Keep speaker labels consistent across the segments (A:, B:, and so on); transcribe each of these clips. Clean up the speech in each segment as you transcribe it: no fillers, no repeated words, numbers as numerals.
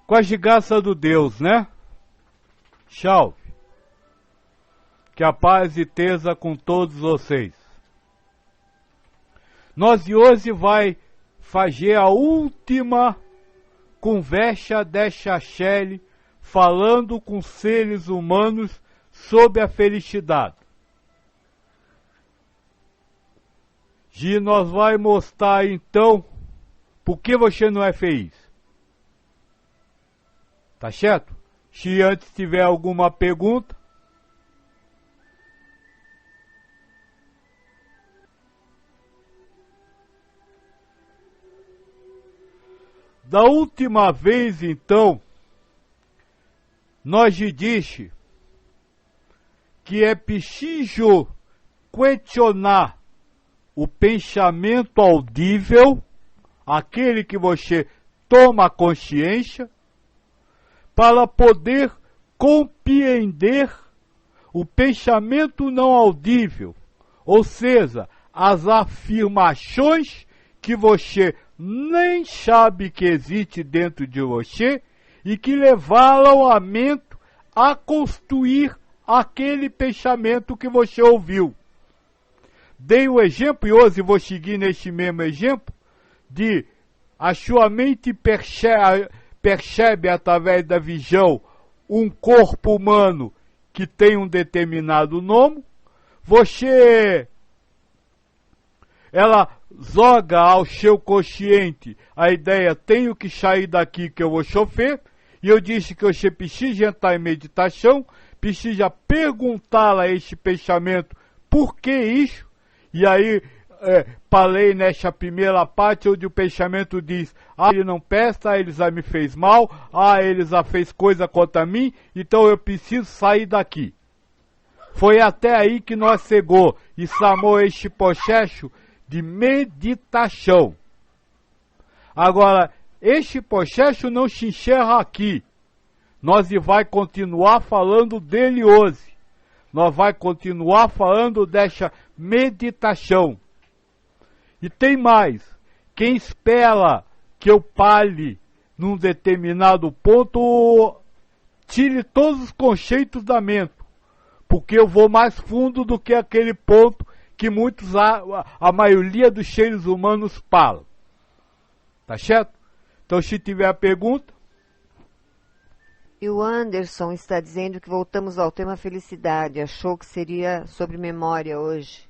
A: Com a graça do Deus, né? Tchau. Que a paz esteja com todos vocês. Nós de hoje vai fazer a última conversa desta Shelley falando com seres humanos sobre a felicidade. E nós vai mostrar então por que você não é feliz. Tá certo? Se antes tiver alguma pergunta. Da última vez, então, nós lhe disse que é preciso questionar o pensamento audível, aquele que você toma consciência, para poder compreender o pensamento não audível, ou seja, as afirmações que você nem sabe que existe dentro de você e que levaram a mente a construir aquele pensamento que você ouviu. Dei o exemplo, e hoje vou seguir nesse mesmo exemplo, de a sua mente percebe através da visão um corpo humano que tem um determinado nome, ela joga ao seu consciente a ideia, tenho que sair daqui que eu vou sofrer, e eu disse que você precisa entrar em meditação, precisa perguntar a esse pensamento, por que isso? E aí, falei nessa primeira parte onde o pensamento diz, ele não presta, ele já me fez mal, ele já fez coisa contra mim, então eu preciso sair daqui. Foi até aí que nós chegou e chamou este processo de meditação. Agora, este processo não se encerra aqui. Nós vai continuar falando dele hoje. Nós vai continuar falando dessa meditação. E tem mais. Quem espera que eu pare num determinado ponto, tire todos os conceitos da mente. Porque eu vou mais fundo do que aquele ponto que a maioria dos seres humanos falam. Tá certo? Então, se tiver a pergunta.
B: E o Anderson está dizendo que voltamos ao tema felicidade. Achou que seria sobre memória hoje.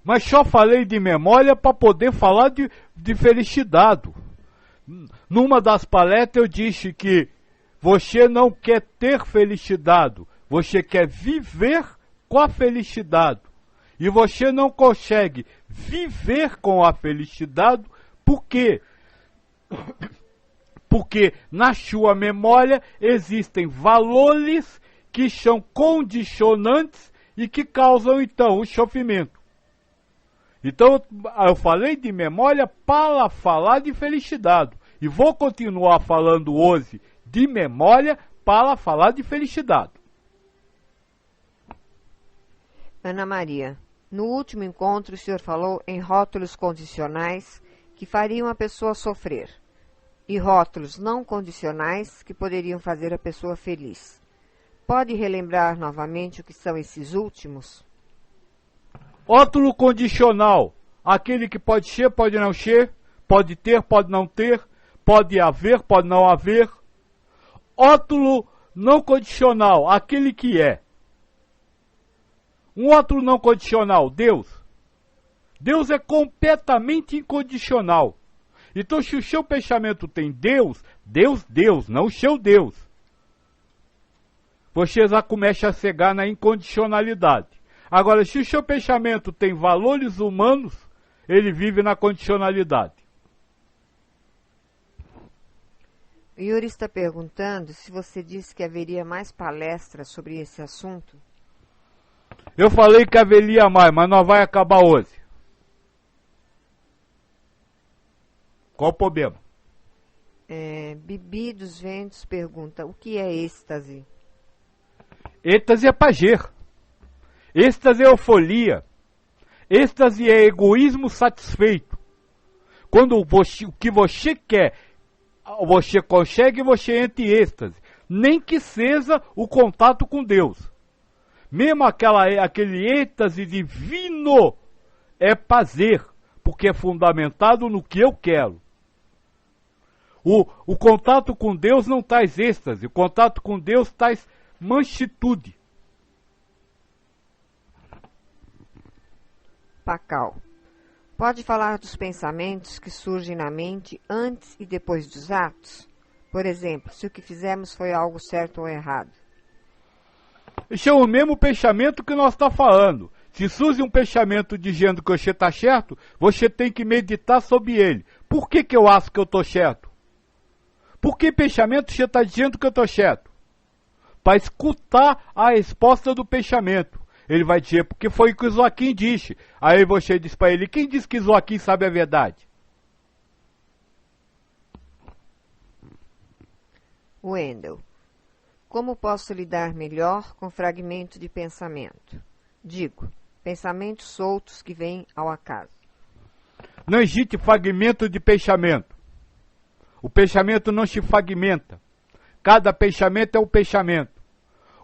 A: Mas só falei de memória para poder falar de felicidade. Numa das palestras eu disse que você não quer ter felicidade, você quer viver com a felicidade. E você não consegue viver com a felicidade, por quê? Porque na sua memória existem valores que são condicionantes e que causam então o sofrimento. Então eu falei de memória para falar de felicidade. E vou continuar falando hoje de memória para falar de felicidade.
B: Ana Maria, no último encontro o senhor falou em rótulos condicionais que fariam a pessoa sofrer e rótulos não condicionais que poderiam fazer a pessoa feliz. Pode relembrar novamente o que são esses últimos?
A: Rótulo condicional, aquele que pode ser, pode não ser, pode ter, pode não ter, pode haver, pode não haver. Rótulo não condicional, aquele que é. Um rótulo não condicional, Deus. Deus é completamente incondicional. Então, se o seu pensamento tem Deus, Deus, não o seu Deus, você já começa a chegar na incondicionalidade. Agora, se o seu pensamento tem valores humanos, ele vive na condicionalidade.
B: O Yuri está perguntando se você disse que haveria mais palestras sobre esse assunto.
A: Eu falei que haveria mais, mas não vai acabar hoje. Qual o problema?
B: Bibi dos Ventos pergunta, o que é êxtase?
A: Êxtase é prazer. Êxtase é euforia. Êxtase é egoísmo satisfeito. Quando o que você quer você consegue, você entra em êxtase. Nem que seja o contato com Deus. Mesmo aquele êxtase divino é prazer, porque é fundamentado no que eu quero. O contato com Deus não traz êxtase, o contato com Deus traz manchitude.
B: Pacal. Pode falar dos pensamentos que surgem na mente antes e depois dos atos? Por exemplo, se o que fizemos foi algo certo ou errado.
A: Esse é o mesmo pensamento que nós estamos falando. Se surge um pensamento dizendo que você está certo, você tem que meditar sobre ele. Por que eu acho que eu estou certo? Por que pensamento você está dizendo que eu estou certo? Para escutar a resposta do pensamento. Ele vai dizer, porque foi o que o Joaquim disse. Aí você diz para ele, quem diz que Joaquim sabe a verdade?
B: Wendel. Como posso lidar melhor com fragmento de pensamento? Digo, pensamentos soltos que vêm ao acaso.
A: Não existe fragmento de pensamento. O pensamento não se fragmenta. Cada pensamento é um pensamento.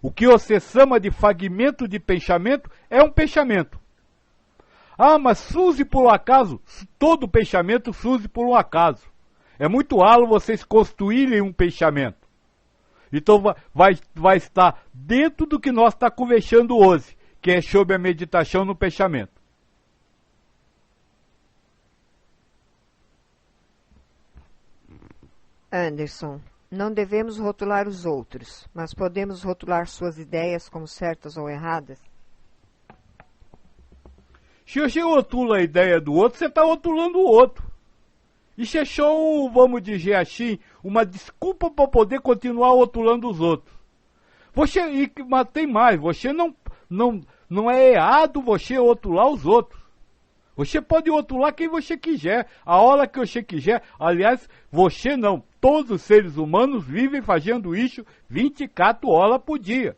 A: O que você chama de fragmento de pensamento é um pensamento. Ah, mas surge por um acaso? Todo pensamento surge por um acaso. É muito raro vocês construírem um pensamento. Então vai estar dentro do que nós estamos conversando hoje, que é sobre a meditação no pensamento.
B: Anderson. Não devemos rotular os outros, mas podemos rotular suas ideias como certas ou erradas?
A: Se você rotula a ideia do outro, você está rotulando o outro. Isso é só, vamos dizer assim, uma desculpa para poder continuar rotulando os outros. Mas tem mais, você não é errado você rotular os outros. Você pode rotular quem você quiser, a hora que você quiser. Aliás, você não. Todos os seres humanos vivem fazendo isso 24 horas por dia.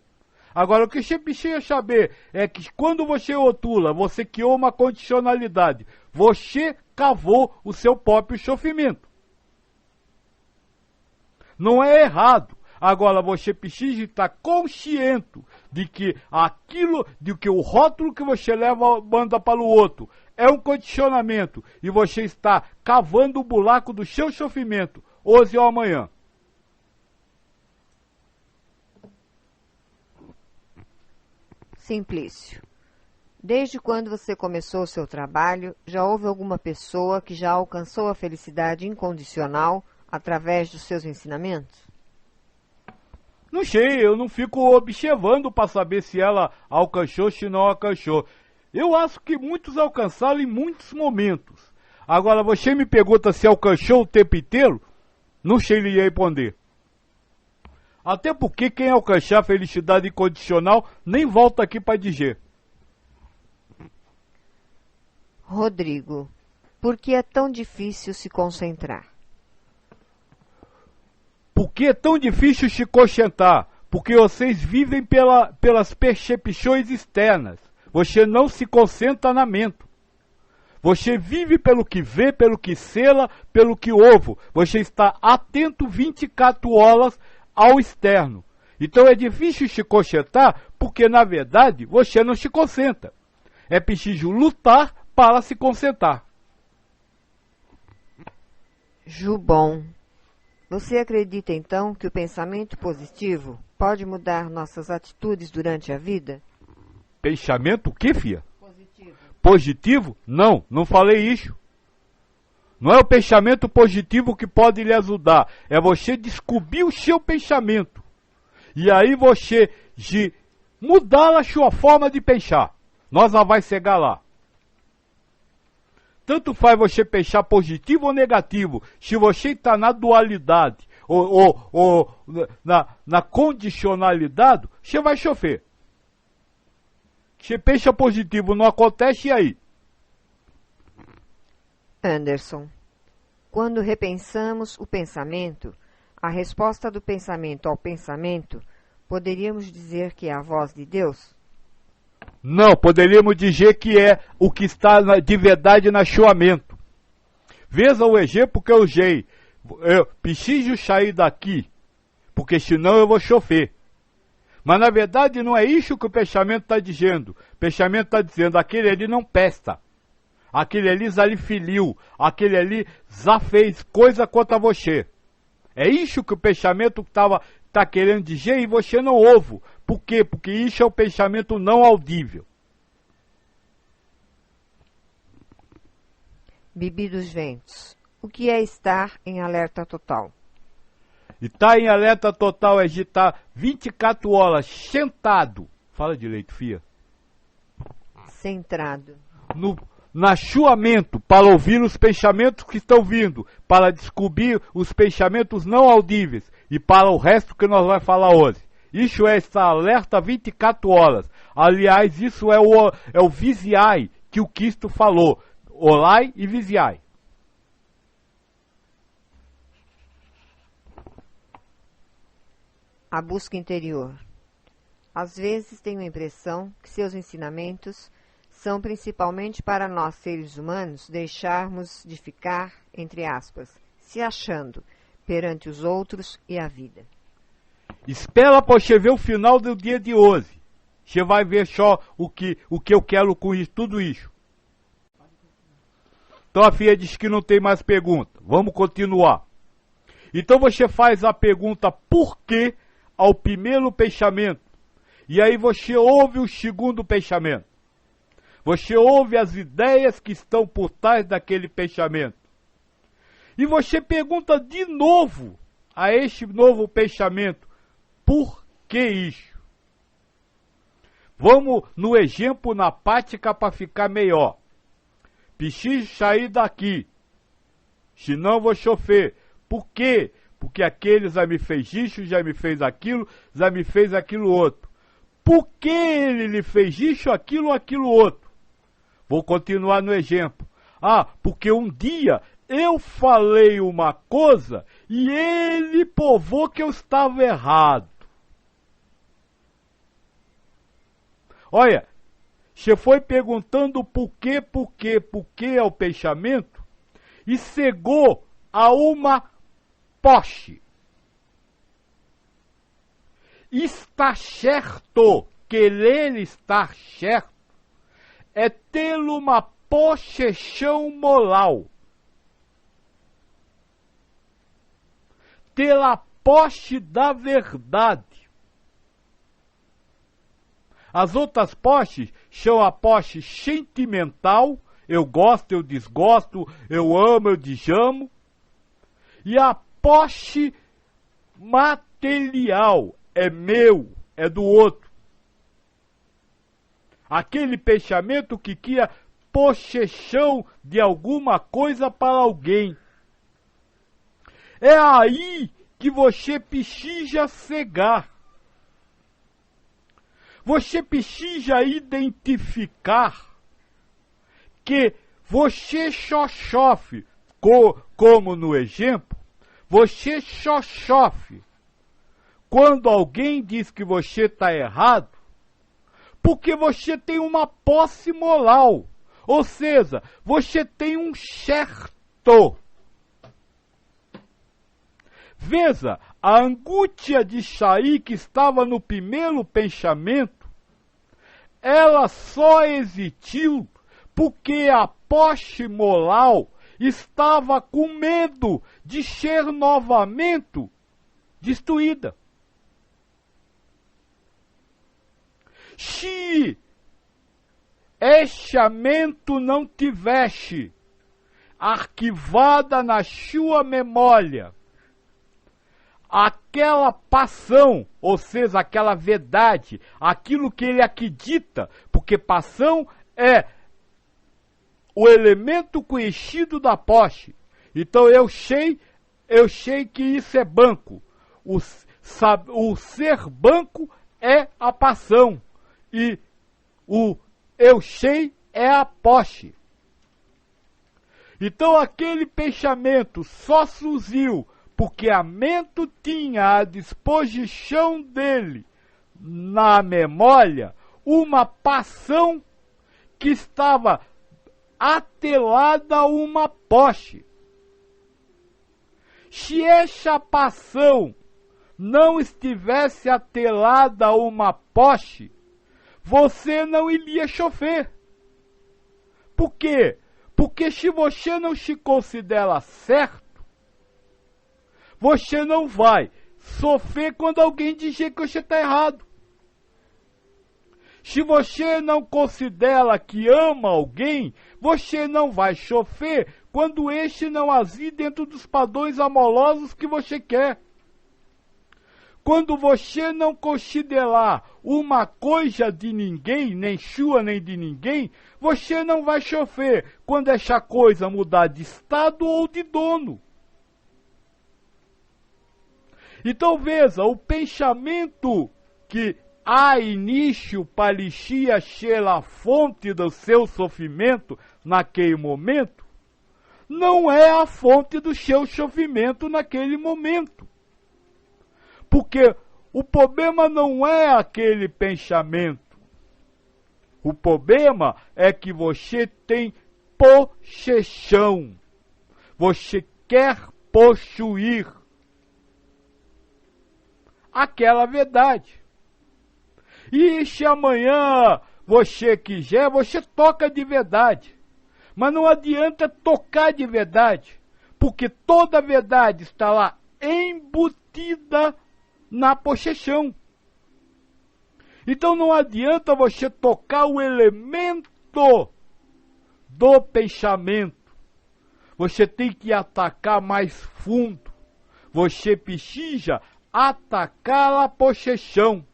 A: Agora, o que você precisa saber é que quando você rotula, você criou uma condicionalidade. Você cavou o seu próprio sofrimento. Não é errado. Agora, você precisa estar consciente de que o rótulo que você manda para o outro é um condicionamento e você está cavando o buraco do seu sofrimento, hoje ou amanhã.
B: Simplício. Desde quando você começou o seu trabalho, já houve alguma pessoa que já alcançou a felicidade incondicional através dos seus ensinamentos?
A: Não sei, eu não fico observando para saber se ela alcançou, se não alcançou. Eu acho que muitos alcançaram em muitos momentos. Agora, você me pergunta se alcançou o tempo inteiro? Não sei lhe responder. Até porque quem alcançar a felicidade incondicional nem volta aqui para dizer.
B: Rodrigo, por que é tão difícil se concentrar?
A: Por que é tão difícil se concentrar? Porque vocês vivem pelas percepções externas. Você não se concentra na mente. Você vive pelo que vê, pelo que sela, pelo que ouve. Você está atento 24 horas ao externo. Então é difícil se concentrar porque, na verdade, você não se concentra. É preciso lutar para se concentrar.
B: Jubom. Você acredita, então, que o pensamento positivo pode mudar nossas atitudes durante a vida?
A: Pensamento o quê, filha? Positivo. Positivo? Não falei isso. Não é o pensamento positivo que pode lhe ajudar. É você descobrir o seu pensamento. E aí você mudar a sua forma de pensar. Nós já vai chegar lá. Tanto faz você pensar positivo ou negativo. Se você está na dualidade ou na condicionalidade, você vai sofrer. Você pensa positivo, não acontece, e aí?
B: Anderson, quando repensamos o pensamento, a resposta do pensamento ao pensamento, poderíamos dizer que é a voz de Deus?
A: Não, poderíamos dizer que é o que está de verdade na sua mente. Veja o exemplo que eu usei. eu preciso sair daqui, porque senão eu vou chover. Mas na verdade não é isso que o pensamento está dizendo. O pensamento está dizendo, aquele ali não presta. Aquele ali já lhe feriu. Aquele ali já fez coisa contra você. É isso que o pensamento tá querendo dizer e você não ouve. Por quê? Porque isso é o pensamento não audível.
B: Bibi dos Ventos. O que é estar em alerta total?
A: E estar em alerta total é de estar 24 horas sentado. Fala direito, filha.
B: Centrado.
A: Na sua mente, para ouvir os pensamentos que estão vindo, para descobrir os pensamentos não audíveis e para o resto que nós vamos falar hoje. Isso é estar alerta 24 horas. Aliás, isso é o vigiai que o Cristo falou. Olai e vigiai.
B: A busca interior. Às vezes tenho a impressão que seus ensinamentos são principalmente para nós, seres humanos, deixarmos de ficar, entre aspas, se achando perante os outros e a vida.
A: Espera para você ver o final do dia de hoje. Você vai ver só o que eu quero com isso, tudo isso. Então a filha diz que não tem mais pergunta. Vamos continuar. Então você faz a pergunta por que ao primeiro pensamento. E aí você ouve o segundo pensamento. Você ouve as ideias que estão por trás daquele pensamento. E você pergunta de novo a este novo pensamento, por que isso? Vamos no exemplo, na prática, para ficar melhor. Preciso sair daqui, senão vou chover. Por quê? Porque aquele já me fez isso, já me fez aquilo outro. Por que ele lhe fez isso, aquilo outro? Vou continuar no exemplo. Porque um dia eu falei uma coisa e ele provou que eu estava errado. Olha, você foi perguntando por que ao pensamento e chegou a uma poste. Está certo, querer estar certo, é ter uma possessão moral. Ter a posse da verdade. As outras posses são a posse sentimental, eu gosto, eu desgosto, eu amo, eu desamo. E a posse material, é meu, é do outro. Aquele pensamento que cria possessão de alguma coisa para alguém. É aí que você precisa cegar. Você precisa identificar que você só sofre, como no exemplo, você só sofre quando alguém diz que você está errado, porque você tem uma posse moral, ou seja, você tem um certo. Veja, a angústia de sair que estava no primeiro pensamento, ela só existiu porque a posse moral estava com medo de ser novamente destruída. Se esse mente não tivesse arquivada na sua memória aquela paixão, ou seja, aquela verdade, aquilo que ele acredita, porque paixão é o elemento conhecido da posse. Então eu sei que isso é banco. O ser banco é a paixão. E o eu sei é a posse. Então aquele pensamento só surgiu porque a mente tinha à disposição dele, na memória, uma paixão que estava atrelada a uma posse. Se essa passão não estivesse atrelada a uma poste, você não iria chover. Por quê? Porque se você não se considera certo, você não vai sofrer quando alguém dizer que você está errado. Se você não considera que ama alguém, você não vai sofrer quando este não agir dentro dos padrões amorosos que você quer. Quando você não considerar uma coisa de ninguém, nem sua nem de ninguém, você não vai sofrer quando essa coisa mudar de estado ou de dono. Então veja, o pensamento que a início parecia ser a fonte do seu sofrimento naquele momento, não é a fonte do seu sofrimento naquele momento. Porque o problema não é aquele pensamento. O problema é que você tem possessão. Você quer possuir aquela verdade. E se amanhã você quiser, você toca de verdade. Mas não adianta tocar de verdade, porque toda verdade está lá embutida na possessão. Então não adianta você tocar o elemento do pensamento. Você tem que atacar mais fundo. Você precisa atacar a possessão.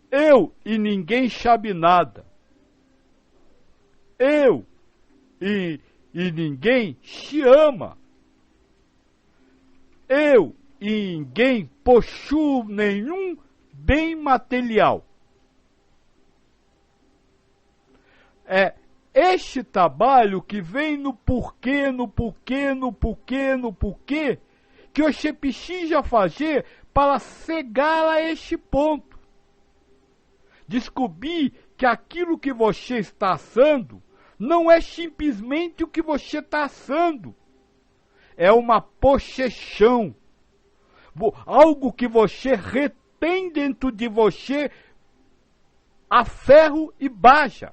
A: Eu e ninguém sabe nada. Eu e ninguém se ama. Eu e ninguém possui nenhum bem material. É este trabalho que vem no porquê, que você precisa fazer para chegar a este ponto. Descobrir que aquilo que você está assando não é simplesmente o que você está assando. É uma possessão. Algo que você retém dentro de você a ferro e baja.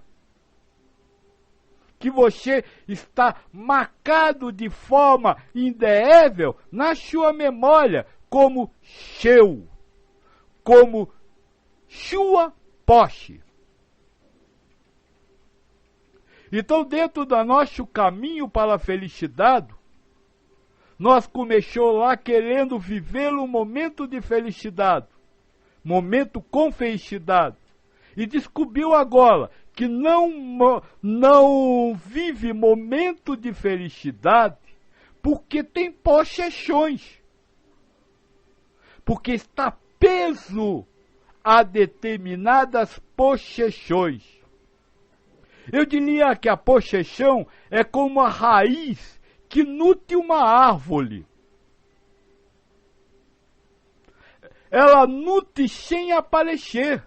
A: Que você está marcado de forma indelével na sua memória como seu, como sua posse. Então, dentro do nosso caminho para a felicidade, nós começamos lá querendo viver um momento de felicidade, momento com felicidade, e descobriu agora que não vive momento de felicidade porque tem possessões, porque está preso a determinadas possessões. Eu diria que a possessão é como a raiz que nutre uma árvore. Ela nutre sem aparecer.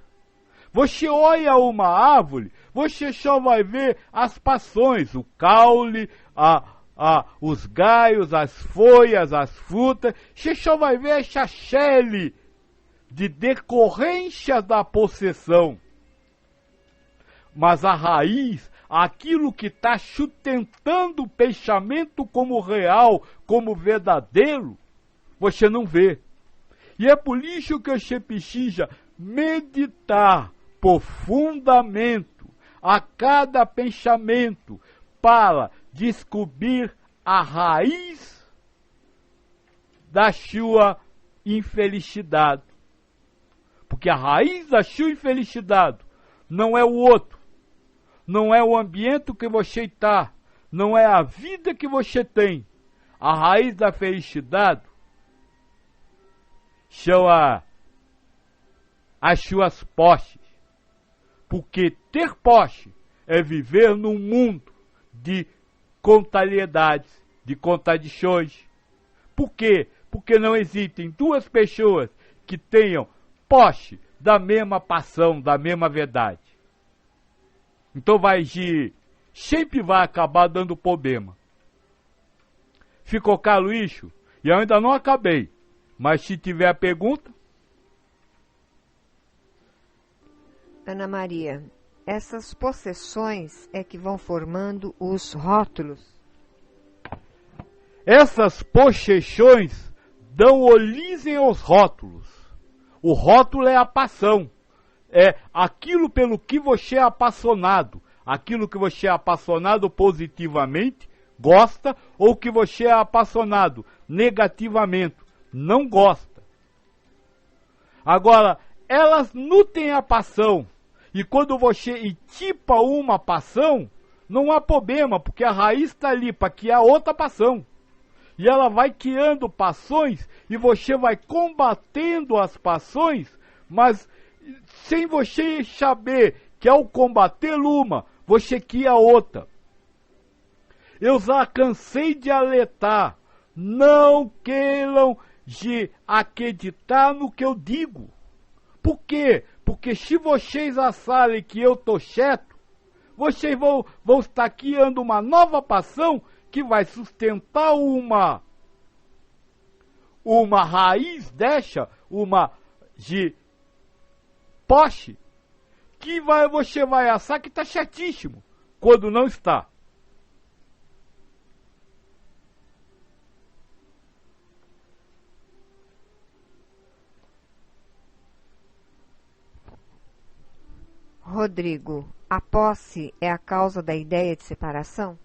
A: Você olha uma árvore, você só vai ver as passões, o caule, os galhos, as folhas, as frutas. Você só vai ver essa série de decorrência da possessão. Mas a raiz, aquilo que está sustentando o pensamento como real, como verdadeiro, você não vê. E é por isso que você precisa meditar profundamente a cada pensamento para descobrir a raiz da sua infelicidade. Porque a raiz da sua infelicidade não é o outro, não é o ambiente que você está, não é a vida que você tem. A raiz da felicidade são as suas posses. Porque ter posse é viver num mundo de contrariedades, de contradições. Por quê? Porque não existem duas pessoas que tenham posse da mesma paixão, da mesma verdade. Então sempre vai acabar dando problema. Ficou claro isso? E eu ainda não acabei. Mas se tiver pergunta...
B: Ana Maria, essas possessões é que vão formando os rótulos?
A: Essas possessões dão origem aos rótulos. O rótulo é a paixão. É aquilo pelo que você é apaixonado. Aquilo que você é apaixonado positivamente, gosta, ou que você é apaixonado negativamente, não gosta. Agora, elas não têm a paixão. E quando você estipa uma paixão, não há problema, porque a raiz está ali para criar outra paixão. E ela vai criando paixões e você vai combatendo as paixões, mas sem você saber que ao combater uma, você cria outra. Eu já cansei de alertar, não queiram de acreditar no que eu digo. Por quê? Porque se vocês acharem que eu estou certo, vocês vão estar criando uma nova paixão que vai sustentar uma raiz dessa, uma de poste, que você vai achar que está certíssimo, quando não está.
B: Rodrigo, a posse é a causa da ideia de separação?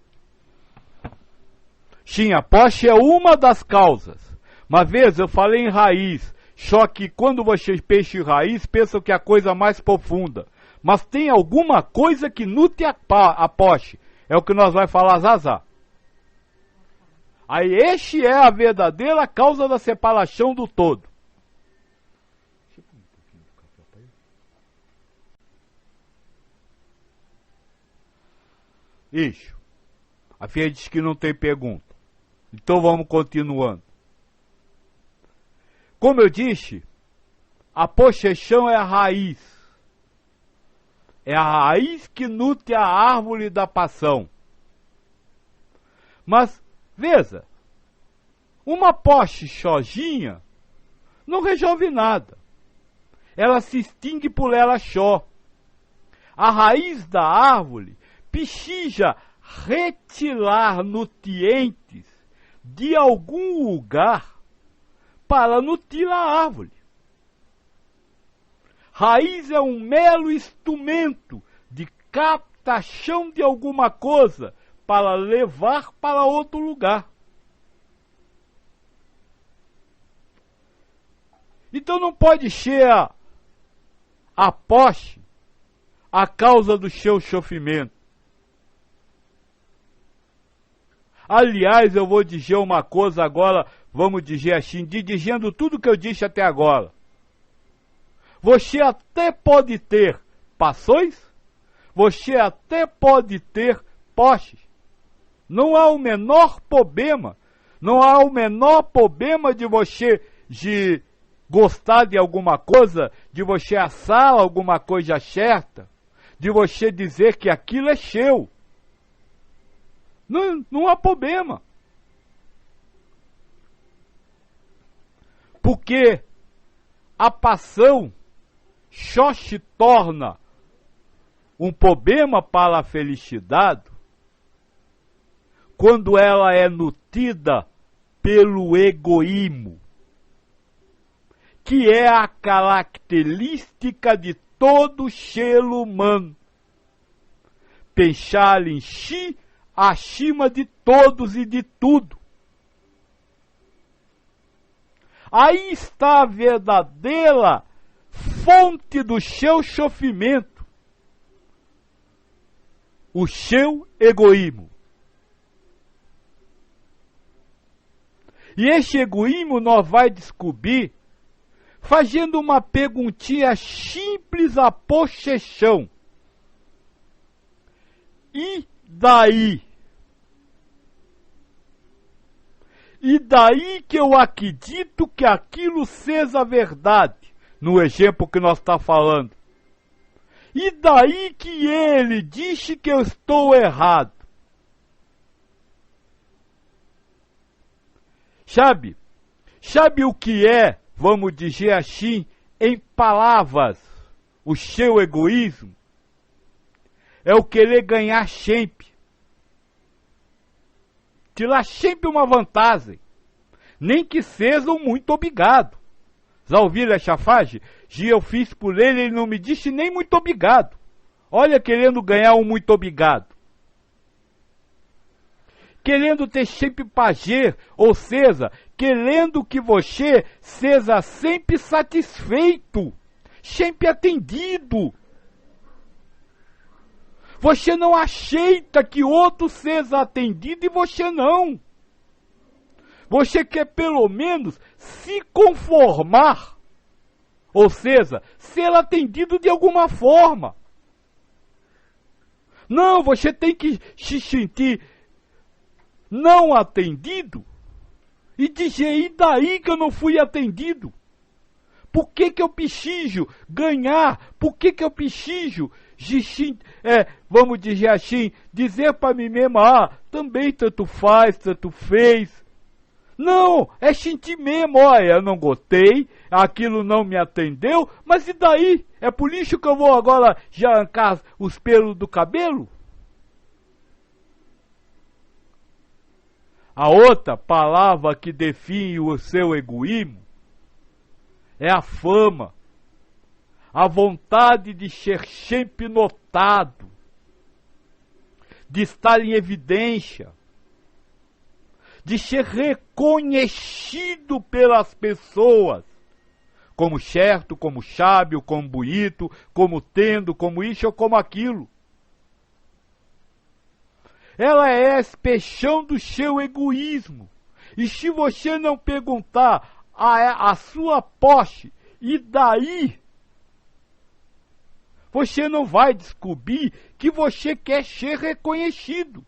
A: Sim, a posse é uma das causas. Uma vez eu falei em raiz, só que quando vocês pensam em raiz, pensam que é a coisa mais profunda. Mas tem alguma coisa que nutre a posse. É o que nós vamos falar, Zazá. Aí este é a verdadeira causa da separação do todo. Isso. A filha diz que não tem pergunta. Então vamos continuando. Como eu disse, a possessão é a raiz. É a raiz que nutre a árvore da paixão. Mas, veja, uma posse sozinha não resolve nada. Ela se extingue por ela só. A raiz da árvore precisa retirar nutrientes de algum lugar para nutrir a árvore. Raiz é um mero instrumento de captação de alguma coisa para levar para outro lugar. Então não pode ser a posse a causa do seu sofrimento. Aliás, eu vou dizer uma coisa agora, vamos dizer assim, dizendo tudo que eu disse até agora. Você até pode ter paixões, você até pode ter posses. Não há o menor problema, não há o menor problema de você gostar de alguma coisa, de você achar alguma coisa certa, de você dizer que aquilo é seu. Não há problema. Porque a paixão só se torna um problema para a felicidade quando ela é nutrida pelo egoísmo, que é a característica de todo ser humano. Pensar em si acima de todos e de tudo. Aí está a verdadeira fonte do seu sofrimento, o seu egoísmo. E esse egoísmo nós vai descobrir fazendo uma perguntinha simples à possessão. E daí? E daí que eu acredito que aquilo seja verdade, no exemplo que nós está falando. E daí que ele disse que eu estou errado. Sabe, Sabe o que é, vamos dizer assim, em palavras, o seu egoísmo? É o querer ganhar sempre. Tirar sempre uma vantagem. Nem que seja um muito obrigado. Já ouviram essa frase? Eu fiz por ele, ele não me disse nem muito obrigado. Olha, querendo ganhar um muito obrigado. Querendo ter sempre prazer, ou seja, querendo que você seja sempre satisfeito, sempre atendido. Você não aceita que outro seja atendido e você não. Você quer pelo menos se conformar, ou seja, ser atendido de alguma forma. Não, você tem que se sentir não atendido e dizer, e daí que eu não fui atendido? Por que que eu preciso ganhar? Por que que eu preciso, vamos dizer assim, dizer para mim mesmo, também tanto faz, tanto fez. Não, é sentir mesmo, olha, eu não gostei, aquilo não me atendeu, mas e daí? É por isso que eu vou agora já arrancar os pelos do cabelo? A outra palavra que define o seu egoísmo é a fama, a vontade de ser sempre notado, de estar em evidência, de ser reconhecido pelas pessoas, como certo, como sábio, como bonito, como tendo, como isso ou como aquilo. Ela é a expressão do seu egoísmo. E se você não perguntar a sua posse, e daí? Você não vai descobrir que você quer ser reconhecido.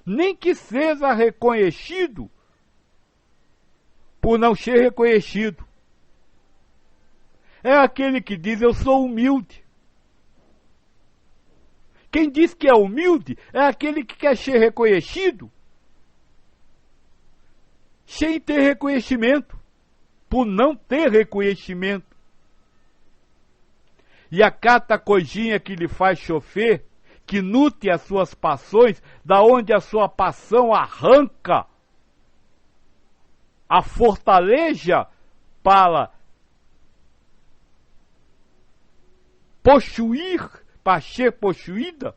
A: Nem que seja reconhecido por não ser reconhecido. É aquele que diz, eu sou humilde. Quem diz que é humilde é aquele que quer ser reconhecido sem ter reconhecimento, por não ter reconhecimento. E a cada coisinha que lhe faz chover, que nutre as suas paixões, da onde a sua paixão arranca a fortaleza para possuir, para ser possuída,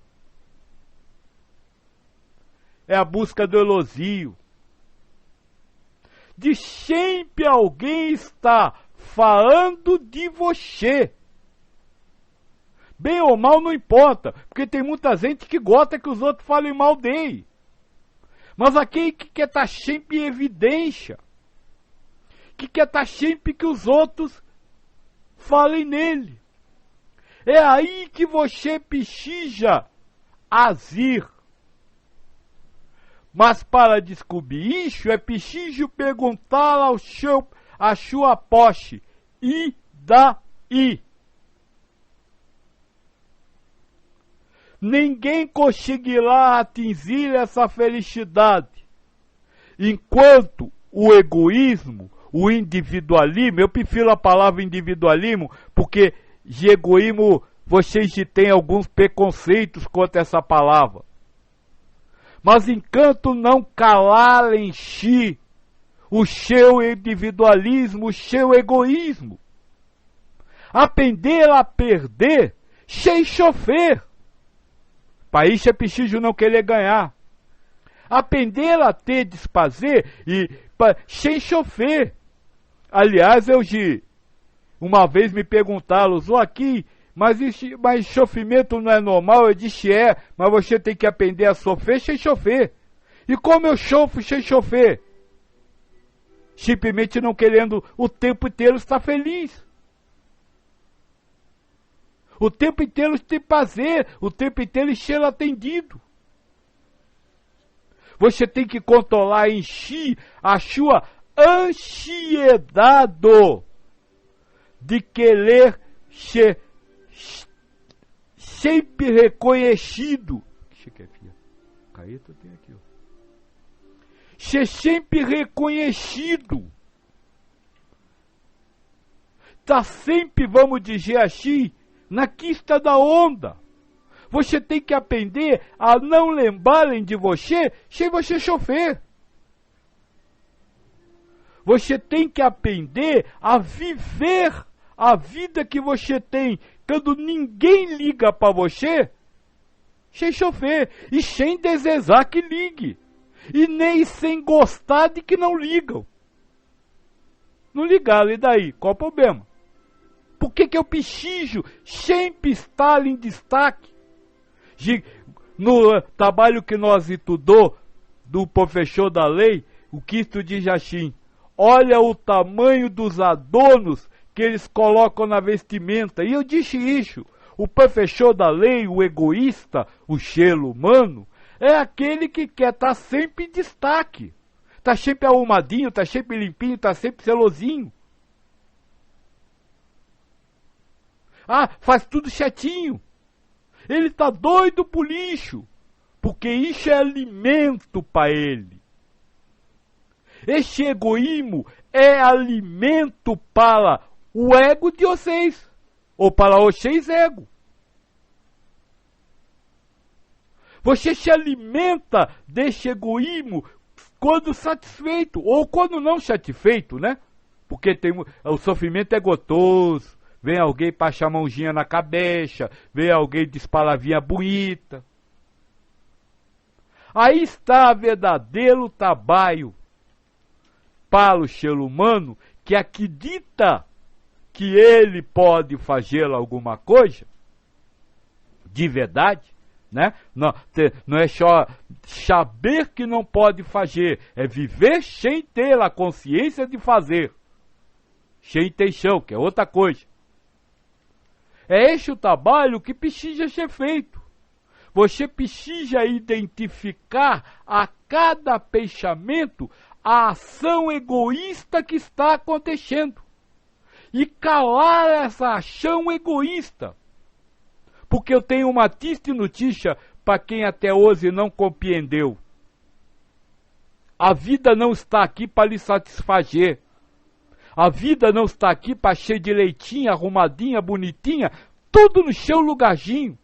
A: é a busca do elogio. De sempre alguém está falando de você. Bem ou mal não importa, porque tem muita gente que gosta que os outros falem mal dele. Mas aquele que quer estar sempre em evidência, que quer estar sempre que os outros falem nele. É aí que você precisa agir. Mas para descobrir isso, é preciso perguntar à sua posse, e daí? Ninguém conseguirá atingir essa felicidade enquanto o egoísmo, o individualismo, eu prefiro a palavra individualismo porque de egoísmo vocês têm alguns preconceitos contra essa palavra. Mas enquanto não calar em si o seu individualismo, o seu egoísmo, aprender a perder sem sofrer. Para isso é preciso não querer ganhar. Aprender a ter desprazer sem sofrer. Aliás, uma vez me perguntaram, Joaquim, mas sofrimento não é normal? Eu disse, mas você tem que aprender a sofrer sem sofrer. E como eu sofro sem sofrer? Simplesmente não querendo o tempo inteiro estar feliz. O tempo inteiro ter prazer, o tempo inteiro ser atendido. Você tem que controlar em si a sua ansiedade de querer ser sempre reconhecido. Caneta tem aqui, ó. ser sempre reconhecido. Tá sempre, vamos dizer assim, na crista da onda. Você tem que aprender a não lembrarem de você sem você chofer. Você tem que aprender a viver a vida que você tem quando ninguém liga para você, sem chofer e sem desejar que ligue. E nem sem gostar de que não ligam. Não ligaram, e daí? Qual o problema? Por que eu preciso sempre estar em destaque? No trabalho que nós estudou do professor da lei, o Cristo diz assim: olha o tamanho dos adornos que eles colocam na vestimenta. E eu disse isso. O professor da lei, o egoísta, o ser humano, é aquele que quer estar sempre em destaque. Está sempre arrumadinho, está sempre limpinho, está sempre celosinho. Ah, faz tudo certinho. Ele está doido por lixo, porque isso é alimento para ele. Esse egoísmo é alimento para o ego de vocês, ou para vocês ego. Você se alimenta desse egoísmo quando satisfeito, ou quando não satisfeito, né? Porque o sofrimento é gostoso, vem alguém passar a mãozinha na cabeça, vem alguém diz palavrinha bonita. Aí está verdadeiro trabalho para o ser humano que acredita que ele pode fazer alguma coisa de verdade, né? Não é só saber que não pode fazer, é viver sem ter a consciência de fazer, sem intenção, que é outra coisa. É este o trabalho que precisa ser feito. Você precisa identificar a cada pensamento a ação egoísta que está acontecendo e calar essa ação egoísta. Porque eu tenho uma triste notícia para quem até hoje não compreendeu. A vida não está aqui para lhe satisfazer. A vida não está aqui para ser direitinha, arrumadinha, bonitinha, tudo no seu lugarzinho.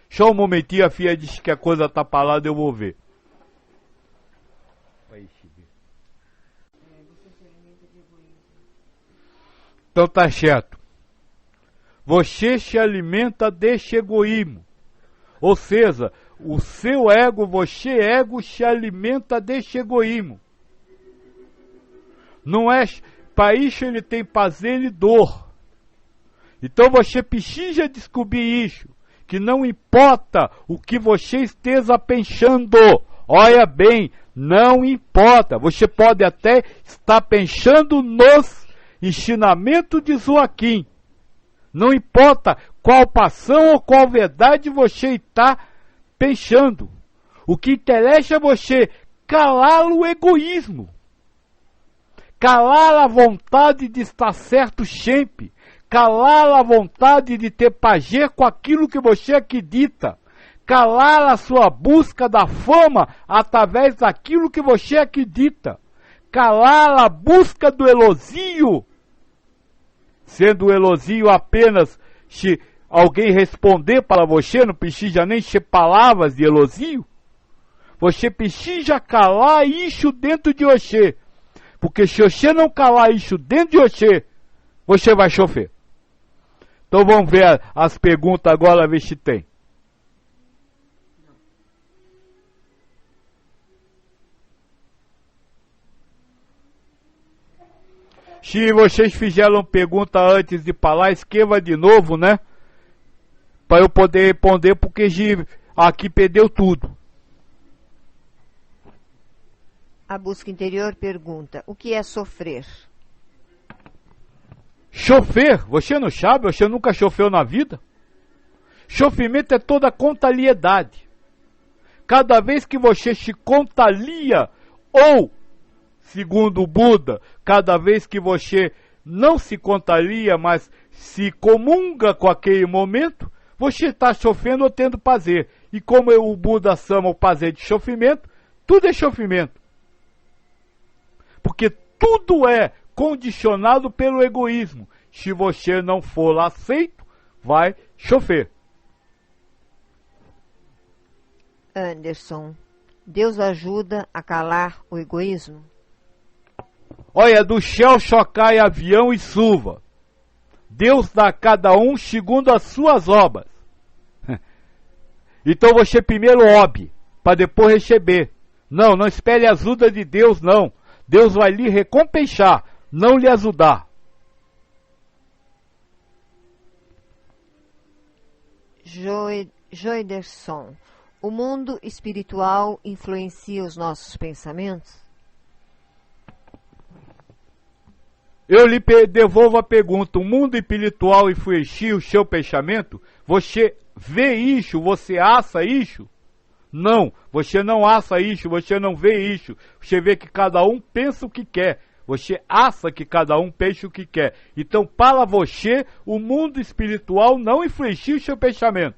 A: Só um momentinho, a filha disse que a coisa está parada, eu vou ver. Então tá certo. Você se alimenta desse egoísmo. Ou seja, o seu ego, você ego, se alimenta desse egoísmo. Não é, para isso ele tem prazer e dor. Então você precisa descobrir isso, que não importa o que você esteja pensando. Olha bem, não importa. Você pode até estar pensando nos ensinamentos de Joaquim. Não importa qual passão ou qual verdade você está pensando. O que interessa é você calar o egoísmo. Calar a vontade de estar certo sempre. Calar a vontade de ter prazer com aquilo que você acredita. Calar a sua busca da fama através daquilo que você acredita. Calar a busca do elogio, sendo o elogio apenas se alguém responder para você, não precisa nem ser palavras de elogio. Você precisa calar isso dentro de você. Porque se você não calar isso dentro de você, você vai chover. Então vamos ver as perguntas agora, ver se tem. Se vocês fizeram pergunta antes de falar, escreva de novo, né? Para eu poder responder, porque aqui perdeu tudo.
B: A busca interior pergunta: o que é sofrer?
A: Chofer, você não sabe? Você nunca chofeu na vida? Sofrimento é toda contrariedade. Cada vez que você se contraria, ou, segundo o Buda, cada vez que você não se contraria, mas se comunga com aquele momento, você está sofrendo ou tendo prazer. E como o Buda chama o prazer de sofrimento, tudo é sofrimento. Porque tudo é condicionado pelo egoísmo. Se você não for aceito, vai sofrer.
B: Anderson, Deus ajuda a calar o egoísmo?
A: Olha, do céu só cai avião e chuva. Deus dá a cada um segundo as suas obras. Então você primeiro obe, para depois receber. Não, não espere a ajuda de Deus, não. Deus vai lhe recompensar, não lhe ajudar.
B: Joiderson, o mundo espiritual influencia os nossos pensamentos?
A: Eu lhe devolvo a pergunta, o mundo espiritual influencia o seu pensamento? Você vê isso? Você assa isso? Não, você não assa isso, você não vê isso. Você vê que cada um pensa o que quer. Você assa que cada um pensa o que quer. Então, para você, o mundo espiritual não influencia o seu pensamento.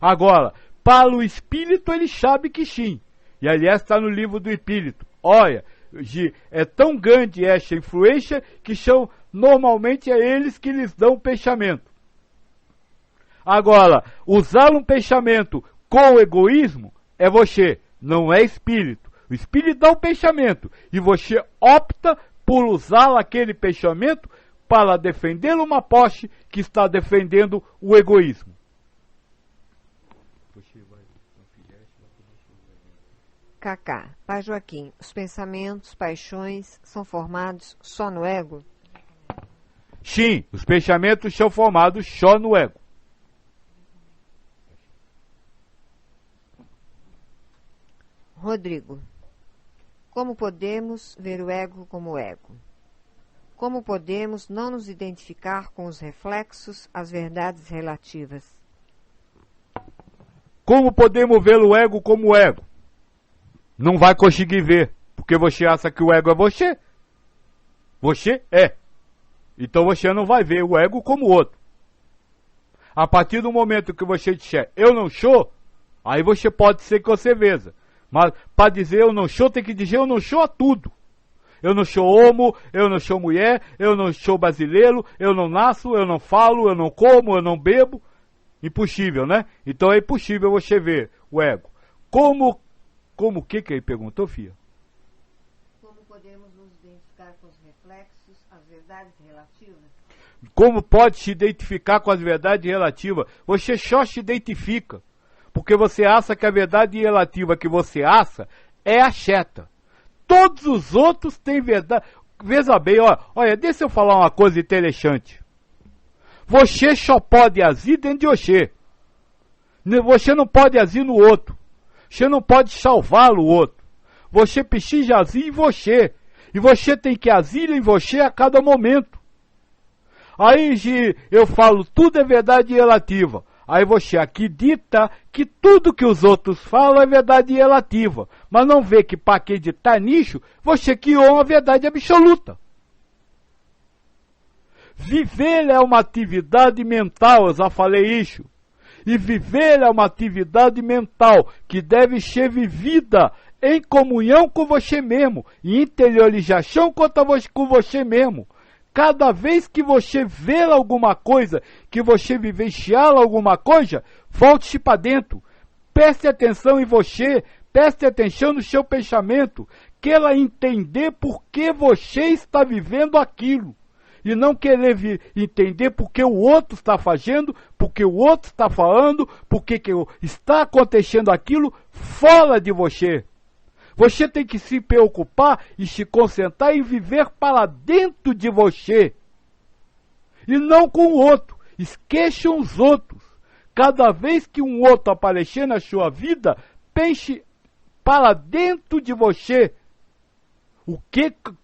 A: Agora, para o espírito, ele sabe que sim. E aliás, está no livro do Espírito. Olha, é tão grande essa influência que são, normalmente é eles que lhes dão o pensamento. Agora, usar um pensamento com egoísmo é você, não é espírito. O espírito dá o pensamento e você opta por usar aquele pensamento para defender uma posse que está defendendo o egoísmo.
B: Cacá, Pai Joaquim, os pensamentos, paixões são formados só no ego?
A: Sim, os pensamentos são formados só no ego.
B: Rodrigo, como podemos ver o ego como ego? Como podemos não nos identificar com os reflexos, as verdades relativas?
A: Como podemos ver o ego como ego? Não vai conseguir ver, porque você acha que o ego é você. Você é. Então você não vai ver o ego como outro. A partir do momento que você disser, eu não sou, aí você pode ser que você veja. Mas para dizer eu não sou, tem que dizer eu não sou a tudo. Eu não sou homo, eu não sou mulher, eu não sou brasileiro, eu não nasço, eu não falo, eu não como, eu não bebo. Impossível, né? Então é impossível você ver o ego. Como o que ele perguntou, filha?
B: Como podemos nos identificar com os reflexos, as verdades relativas?
A: Como pode se identificar com as verdades relativas? Você só se identifica. Porque você acha que a verdade relativa que você acha é a cheta. Todos os outros têm verdade. Veja bem, olha, deixa eu falar uma coisa interessante. Você só pode agir dentro de você. Você não pode agir no outro. Você não pode salvar o outro. Você precisa agir em você. E você tem que agir em você a cada momento. Aí eu falo, tudo é verdade relativa. Aí você acredita que tudo que os outros falam é verdade relativa. Mas não vê que para acreditar nisso, você criou uma verdade absoluta. Viver é uma atividade mental, eu já falei isso. E viver é uma atividade mental que deve ser vivida em comunhão com você mesmo, em interiorização com você mesmo. Cada vez que você vê alguma coisa, que você vivenciar alguma coisa, volte-se para dentro. Preste atenção em você, preste atenção no seu pensamento. Queira entender por que você está vivendo aquilo. E não querer entender por que o outro está fazendo, por que o outro está falando, por que está acontecendo aquilo fora de você. Você tem que se preocupar e se concentrar em viver para dentro de você. E não com o outro. Esqueçam os outros. Cada vez que um outro aparecer na sua vida, pense para dentro de você.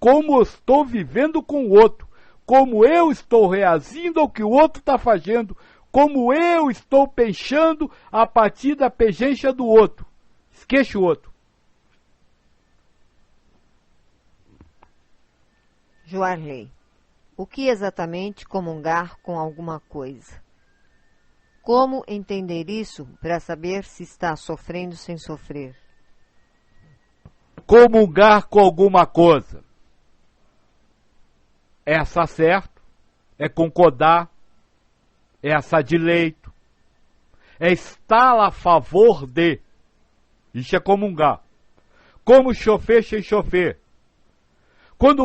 A: Como eu estou vivendo com o outro. Como eu estou reagindo ao que o outro está fazendo. Como eu estou pensando a partir da presença do outro. Esqueça o outro.
B: Joarley, o que exatamente comungar com alguma coisa? Como entender isso para saber se está sofrendo sem sofrer?
A: Comungar com alguma coisa. É assar certo, é concordar, é assar de leito, é estar a favor de. Isso é comungar. Como chofer sem chofer. Quando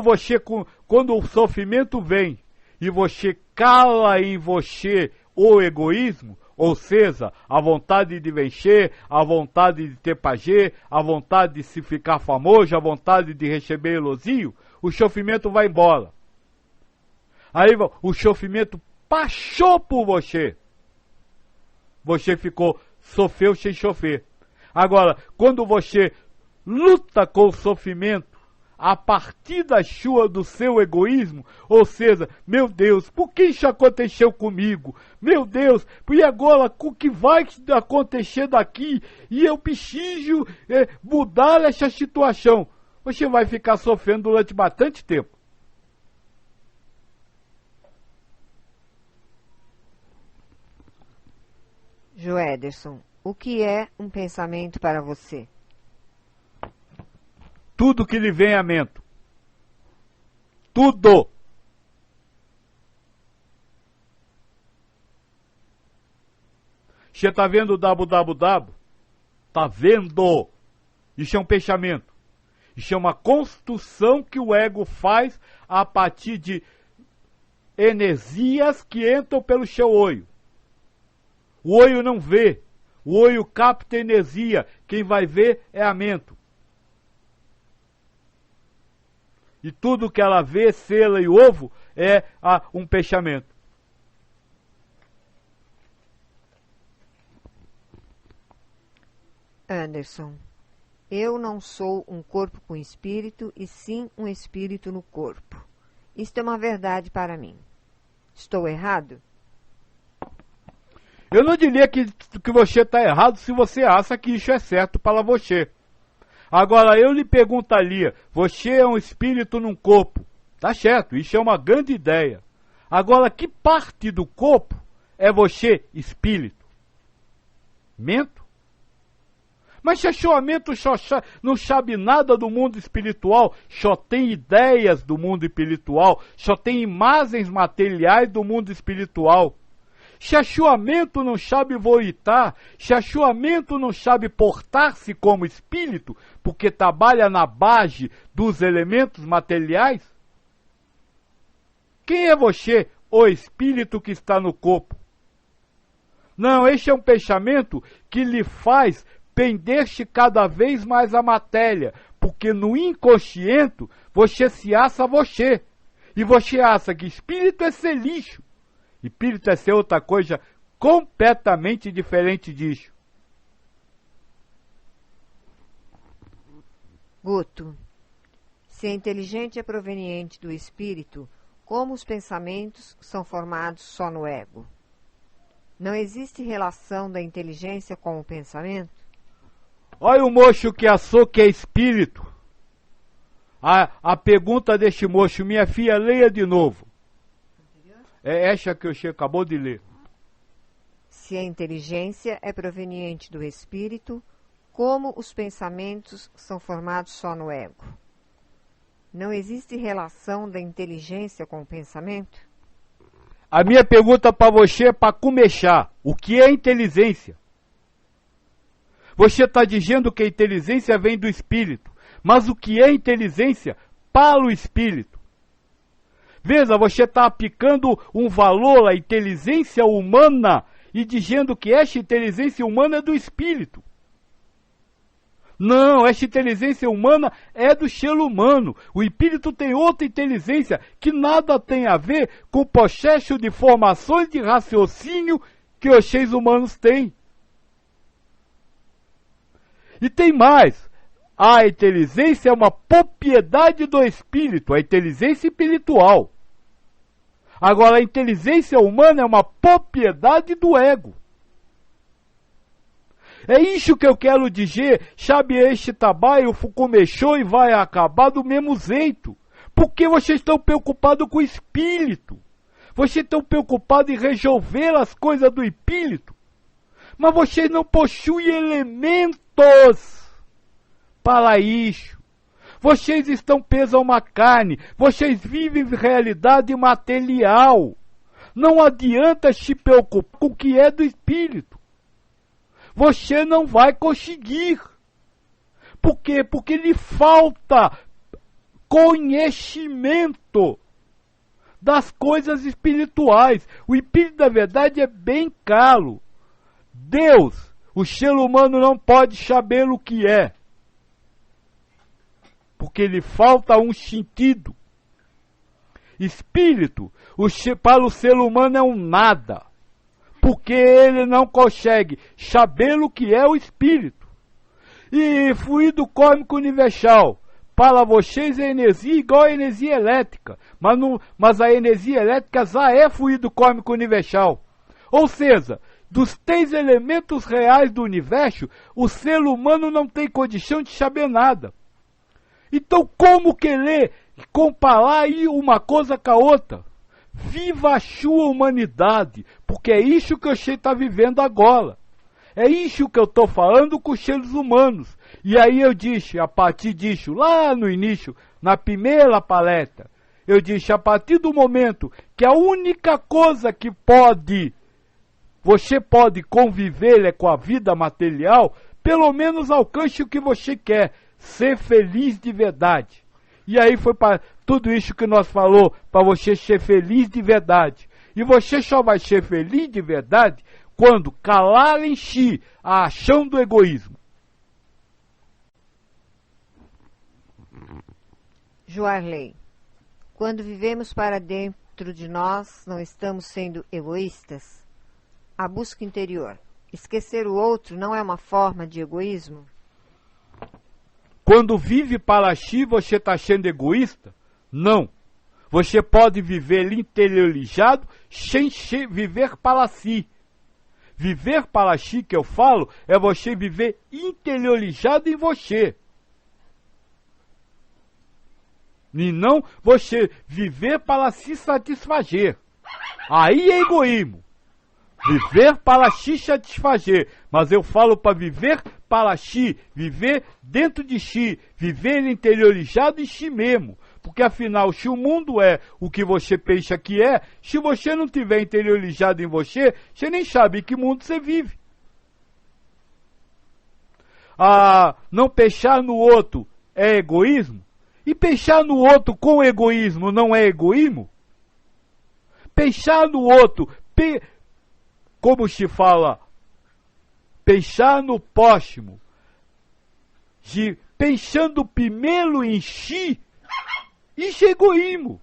A: o sofrimento vem e você cala em você o egoísmo, ou seja, a vontade de vencer, a vontade de ter prazer, a vontade de se ficar famoso, a vontade de receber elogio, o sofrimento vai embora. Aí o sofrimento passou por você. Você sofreu sem sofrer. Agora, quando você luta com o sofrimento, a partir do seu egoísmo, ou seja, meu Deus, por que isso aconteceu comigo? Meu Deus, e agora o que vai acontecer daqui? E eu preciso mudar essa situação. Você vai ficar sofrendo durante bastante tempo.
B: Joederson, o que é um pensamento para você?
A: Tudo que lhe vem à mente. Tudo. Você está vendo o www? Está vendo. Isso é um pensamento. Isso é uma construção que o ego faz a partir de energias que entram pelo seu olho. O olho não vê. O olho capta energia. Quem vai ver é a mente. E tudo que ela vê, cera e ovo, é um pensamento.
B: Anderson, eu não sou um corpo com espírito, e sim um espírito no corpo. Isto é uma verdade para mim. Estou errado?
A: Eu não diria que você está errado se você acha que isso é certo para você. Agora, eu lhe perguntaria, você é um espírito num corpo. Tá certo, isso é uma grande ideia. Agora, que parte do corpo é você, espírito? Mento? Mas se a sua mente não sabe nada do mundo espiritual, só tem ideias do mundo espiritual, só tem imagens materiais do mundo espiritual. Se a sua mente não sabe voitar, se a sua mente não sabe portar-se como espírito, porque trabalha na base dos elementos materiais, quem é você, o espírito que está no corpo? Não, este é um pensamento que lhe faz pender-se cada vez mais a matéria, porque no inconsciente você se acha você, e você acha que espírito é ser lixo. Espírito é ser outra coisa completamente diferente disso.
B: Guto, se a inteligência é proveniente do espírito, como os pensamentos são formados só no ego? Não existe relação da inteligência com o pensamento?
A: Olha o moço que achou que é espírito. A pergunta deste moço, minha filha, leia de novo. É essa que você acabou de ler.
B: Se a inteligência é proveniente do espírito, como os pensamentos são formados só no ego? Não existe relação da inteligência com o pensamento?
A: A minha pergunta para você é para começar. O que é inteligência? Você está dizendo que a inteligência vem do espírito. Mas o que é inteligência para o espírito? Veja, você está aplicando um valor à inteligência humana e dizendo que esta inteligência humana é do espírito. Não, esta inteligência humana é do ser humano. O espírito tem outra inteligência que nada tem a ver com o processo de formações de raciocínio que os seres humanos têm. E tem mais. A inteligência é uma propriedade do espírito, a inteligência espiritual. Agora, a inteligência humana é uma propriedade do ego. É isso que eu quero dizer, sabe, este trabalho começou e vai acabar do mesmo jeito. Porque vocês estão preocupados com o espírito. Vocês estão preocupados em resolver as coisas do espírito, mas vocês não possuem elementos para isso. Vocês estão presos a uma carne, vocês vivem realidade material. Não adianta se preocupar com o que é do espírito. Você não vai conseguir. Por quê? Porque lhe falta conhecimento das coisas espirituais. O espírito da verdade é bem caro. Deus, o ser humano não pode saber o que é, porque lhe falta um sentido. Espírito, para o ser humano é um nada, porque ele não consegue saber o que é o espírito. E fluido cósmico universal, para vocês é energia igual a energia elétrica, mas a energia elétrica já é fluido cósmico universal. Ou seja, dos 3 elementos reais do universo, o ser humano não tem condição de saber nada. Então como querer comparar aí uma coisa com a outra? Viva a sua humanidade, porque é isso que você está vivendo agora. É isso que eu estou falando com os seres humanos. E aí eu disse, a partir disso, lá no início, na primeira palestra, eu disse, a partir do momento que a única coisa que você pode conviver é com a vida material, pelo menos alcance o que você quer, ser feliz de verdade. E aí foi para tudo isso que nós falou, para você ser feliz de verdade. E você só vai ser feliz de verdade quando calar em si a ação do egoísmo.
B: Joarley, quando vivemos para dentro de nós, não estamos sendo egoístas? A busca interior. Esquecer o outro não é uma forma de egoísmo?
A: Quando vive para si, você está sendo egoísta? Não. Você pode viver interiorizado sem viver para si. Viver para si, que eu falo, é você viver interiorizado em você. E não você viver para se satisfazer. Aí é egoísmo. Viver para se satisfazer. Mas eu falo para viver para si, viver dentro de si, viver interiorizado em si mesmo. Porque afinal, se o mundo é o que você pensa que é, se você não tiver interiorizado em você, você nem sabe em que mundo você vive. Não pensar no outro é egoísmo? E pensar no outro com egoísmo não é egoísmo? Pensar no outro, como se fala, pensar no próximo, pensando primeiro em si, isso é egoísmo.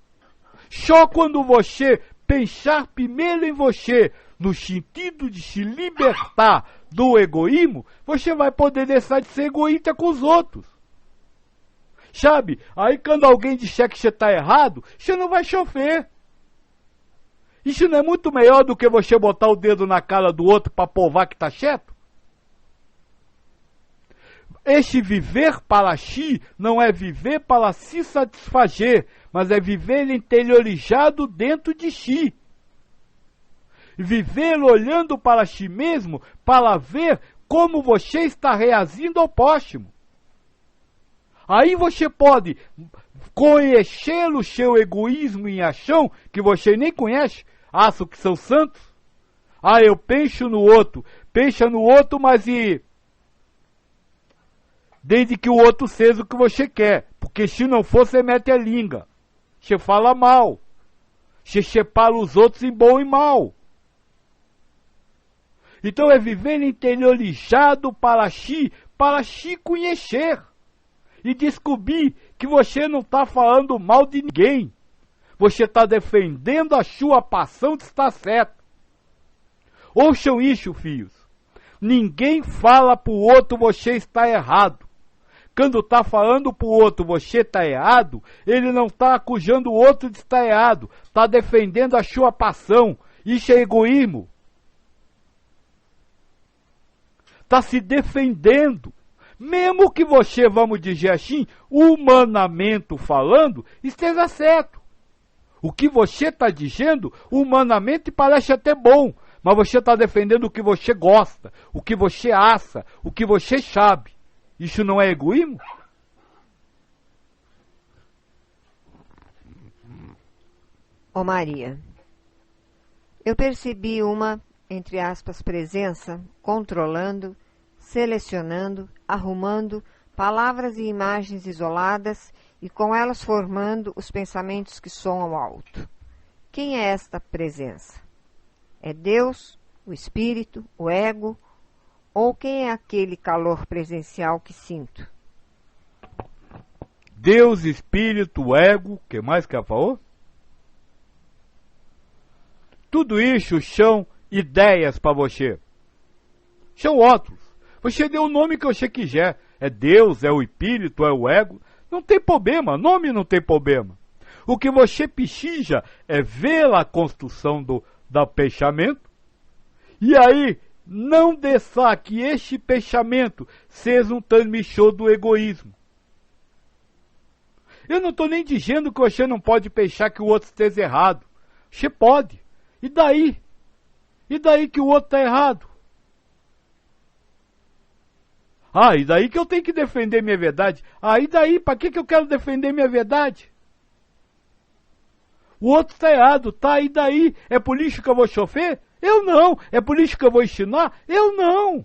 A: Só quando você pensar primeiro em você, no sentido de se libertar do egoísmo, você vai poder deixar de ser egoísta com os outros. Sabe? Aí quando alguém disser que você está errado, você não vai sofrer. Isso não é muito melhor do que você botar o dedo na cara do outro para provar que está certo? Este viver para si não é viver para se satisfazer, mas é viver interiorizado dentro de si. Viver olhando para si mesmo para ver como você está reagindo ao próximo. Aí você pode conhecer o seu egoísmo em ação, que você nem conhece, acho que são santos. Eu penso no outro, mas desde que o outro seja o que você quer, porque se não for, você mete a língua, você fala mal, você separa os outros em bom e mal. Então é viver interiorizado para si conhecer e descobrir que você não está falando mal de ninguém, você está defendendo a sua paixão de estar certo. Ouçam isso, filhos, ninguém fala para o outro você está errado. Quando está falando para o outro você está errado, ele não está acusando o outro de estar errado, está defendendo a sua paixão. Isso é egoísmo. Está se defendendo. Mesmo que você, vamos dizer assim, humanamente falando, esteja certo. O que você está dizendo, humanamente, parece até bom, mas você está defendendo o que você gosta, o que você acha, o que você sabe. Isso não é egoísmo?
B: Ô Maria, eu percebi uma, entre aspas, presença, controlando, selecionando, arrumando palavras e imagens isoladas e com elas formando os pensamentos que soam alto. Quem é esta presença? É Deus, o Espírito, o ego? Ou quem é aquele calor presencial que sinto?
A: Deus, Espírito, ego, que mais que ela falou? Tudo isso são ideias para você. São óculos. Você deu o nome que você quiser. É Deus, é o Espírito, é o ego. Não tem problema, nome não tem problema. O que você precisa é ver a construção do pensamento e aí não deixar que este pensamento seja um transmissor do egoísmo. Eu não estou nem dizendo que você não pode pensar que o outro esteja errado. Você pode. E daí? E daí que o outro está errado? Ah, e daí que eu tenho que defender minha verdade? Ah, e daí? Para que eu quero defender minha verdade? O outro está errado, tá? E daí? É por isso que eu vou sofrer? Eu não. É por isso que eu vou ensinar? Eu não.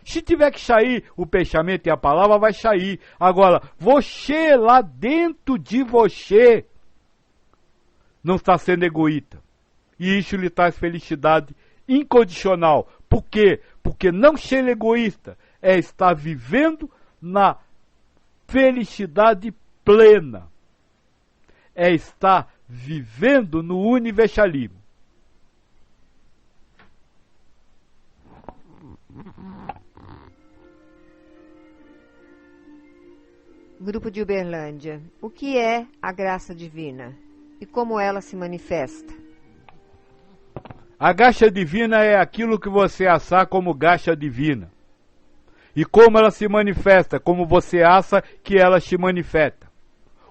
A: Se tiver que sair o pensamento e a palavra, vai sair. Agora, você lá dentro de você não está sendo egoísta. E isso lhe traz felicidade incondicional. Por quê? Porque não ser egoísta é estar vivendo na felicidade plena. É estar vivendo no universalismo.
B: Grupo de Uberlândia. O que é a graça divina? E como ela se manifesta?
A: A graça divina é aquilo que você acha como graça divina. E como ela se manifesta, como você acha que ela se manifesta.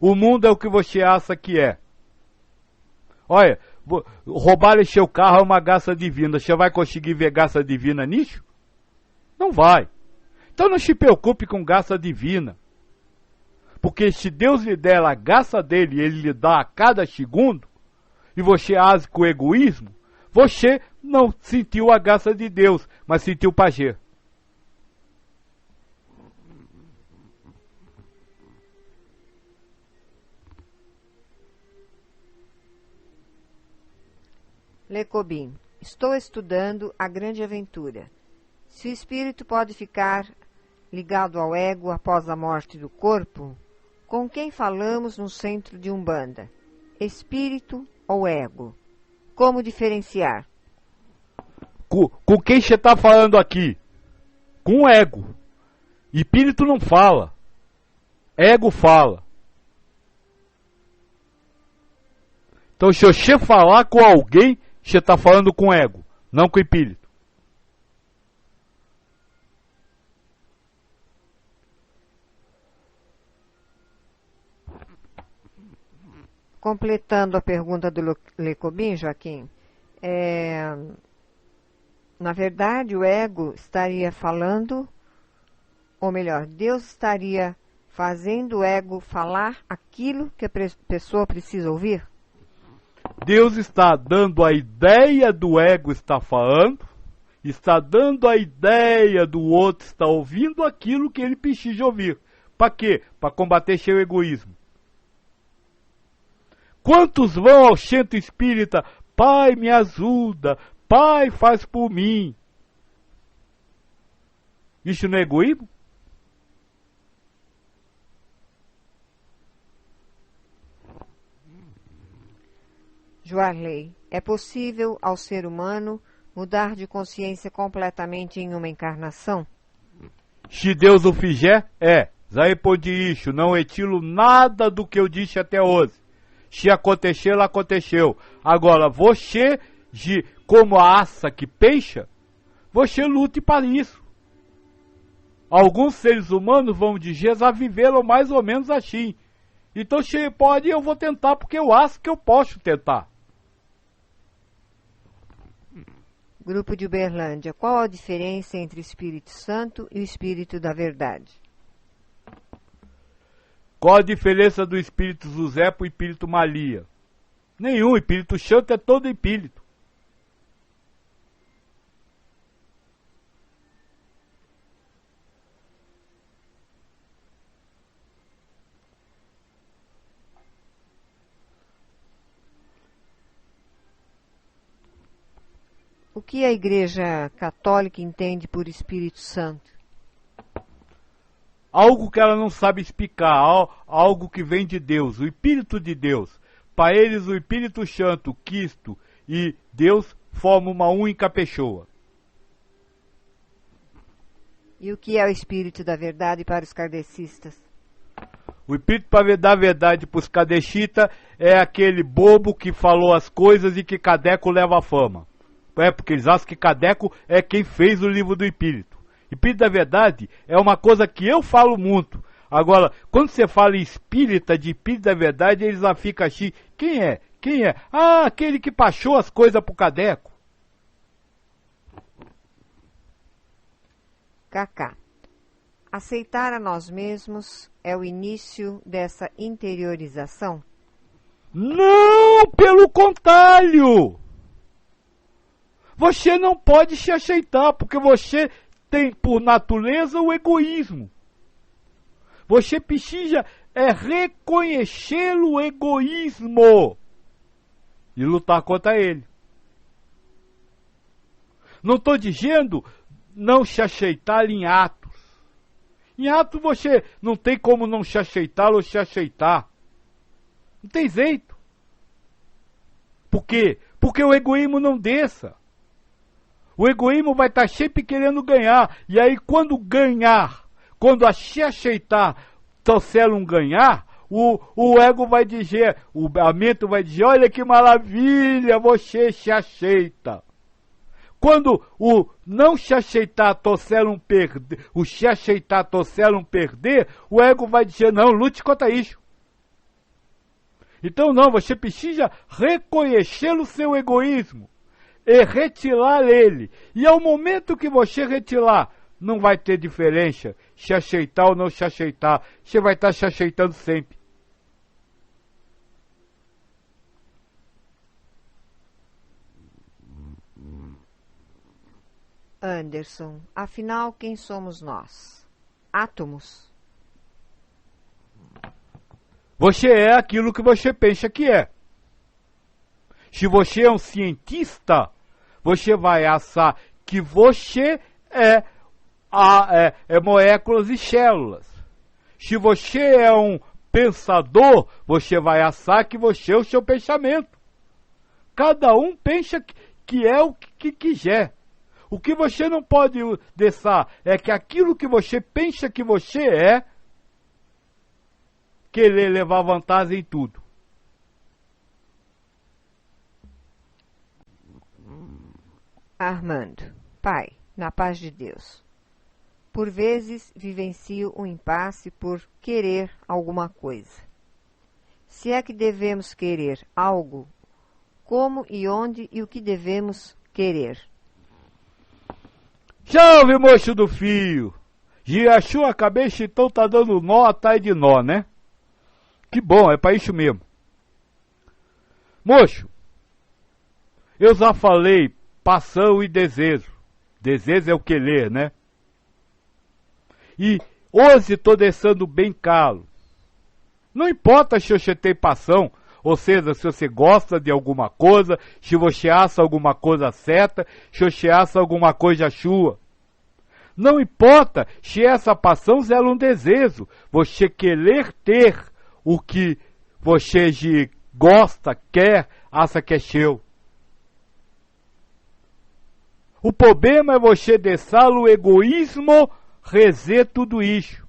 A: O mundo é o que você acha que é. Olha, roubar seu carro é uma graça divina. Você vai conseguir ver graça divina nisso? Não vai. Então não se preocupe com graça divina. Porque se Deus lhe der a graça dele, ele lhe dá a cada segundo, e você age com egoísmo, você não sentiu a graça de Deus, mas sentiu prazer.
B: Lecobim. Estou estudando a grande aventura. Se o espírito pode ficar ligado ao ego após a morte do corpo, com quem falamos no centro de Umbanda? Espírito ou ego? Como diferenciar?
A: Com quem você está falando aqui? Com o ego. Espírito não fala. Ego fala. Então, se você falar com alguém, você está falando com ego, não com espírito.
B: Completando a pergunta do Lecobim, Joaquim, na verdade o ego estaria falando, ou melhor, Deus estaria fazendo o ego falar aquilo que a pessoa precisa ouvir?
A: Deus está dando a ideia do ego estar falando, está dando a ideia do outro estar ouvindo aquilo que ele precisa ouvir. Para quê? Para combater seu egoísmo. Quantos vão ao centro espírita? Pai, me ajuda. Pai, faz por mim. Isso não é egoísmo?
B: Joarley, é possível ao ser humano mudar de consciência completamente em uma encarnação?
A: Se Deus o fizer, é. Zai pode isso, não retiro nada do que eu disse até hoje. Se acontecer, aconteceu. Agora, você, como a aça que pensa, você lute para isso. Alguns seres humanos vão dizer, já viveram mais ou menos assim. Então se pode, eu vou tentar, porque eu acho que eu posso tentar.
B: Grupo de Uberlândia, qual a diferença entre o Espírito Santo e o Espírito da Verdade?
A: Qual a diferença do Espírito José para o Espírito Maria? Nenhum, o Espírito Santo é todo Espírito.
B: O que a Igreja Católica entende por Espírito Santo?
A: Algo que ela não sabe explicar, algo que vem de Deus, o Espírito de Deus. Para eles, o Espírito Santo, Cristo e Deus formam uma única pessoa.
B: E o que é o Espírito da Verdade para os kardecistas?
A: O Espírito da Verdade para os kardecistas é aquele bobo que falou as coisas e que Kardec leva a fama. É porque eles acham que Kardec é quem fez o livro do Espírito. Espírito da Verdade é uma coisa que eu falo muito. Agora, quando você fala em espírita, de Espírito da Verdade, eles lá ficam assim, quem é? Quem é? Ah, aquele que passou as coisas pro Cadeco.
B: Kaká. Aceitar a nós mesmos é o início dessa interiorização?
A: Não, pelo contrário. Você não pode se aceitar, porque você tem por natureza o egoísmo. Você precisa reconhecer o egoísmo e lutar contra ele. Não estou dizendo não se aceitar em atos. Em atos você não tem como não se aceitar ou se aceitar. Não tem jeito. Por quê? Porque o egoísmo não desça. O egoísmo vai estar sempre querendo ganhar. E aí quando ganhar, quando a se aceitar trouxer um ganhar, o ego vai dizer, a mente vai dizer, olha que maravilha, você se aceita. Quando o não se aceitar trouxer um perder, o se aceitar trouxer um perder, o ego vai dizer, não, lute contra isso. Então não, você precisa reconhecer o seu egoísmo e retirar ele. E ao momento que você retirar, não vai ter diferença se aceitar ou não se aceitar. Você vai estar se aceitando sempre.
B: Anderson, afinal, quem somos nós? Átomos?
A: Você é aquilo que você pensa que é. Se você é um cientista, você vai achar que você é moléculas e células. Se você é um pensador, você vai achar que você é o seu pensamento. Cada um pensa que é o que quiser. O que você não pode deixar é que aquilo que você pensa que você é, querer levar vantagem em tudo.
B: Armando, Pai, na paz de Deus. Por vezes vivencio um impasse por querer alguma coisa. Se é que devemos querer algo, como e onde e o que devemos querer?
A: Salve, moço do fio! Girachou a cabeça, então tá dando nó atrás de nó, né? Que bom, é para isso mesmo. Moço, eu já falei passão e desejo. Desejo é o querer, né? E hoje estou deixando bem claro. Não importa se você tem passão, ou seja, se você gosta de alguma coisa, se você acha alguma coisa certa, se você acha alguma coisa sua. Não importa se essa passão é um desejo. Você querer ter o que você gosta, quer, acha que é seu. O problema é você deixar o egoísmo rezer tudo isso.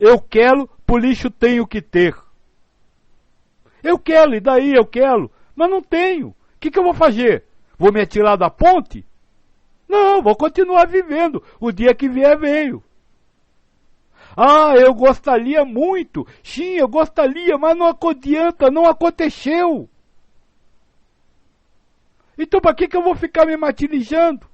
A: Eu quero, por isso tenho que ter. Eu quero, e daí eu quero, mas não tenho. O que eu vou fazer? Vou me atirar da ponte? Não, vou continuar vivendo. O dia que vier, veio. Ah, eu gostaria muito. Sim, eu gostaria, mas não adianta, não aconteceu. Então para que eu vou ficar me martirizando?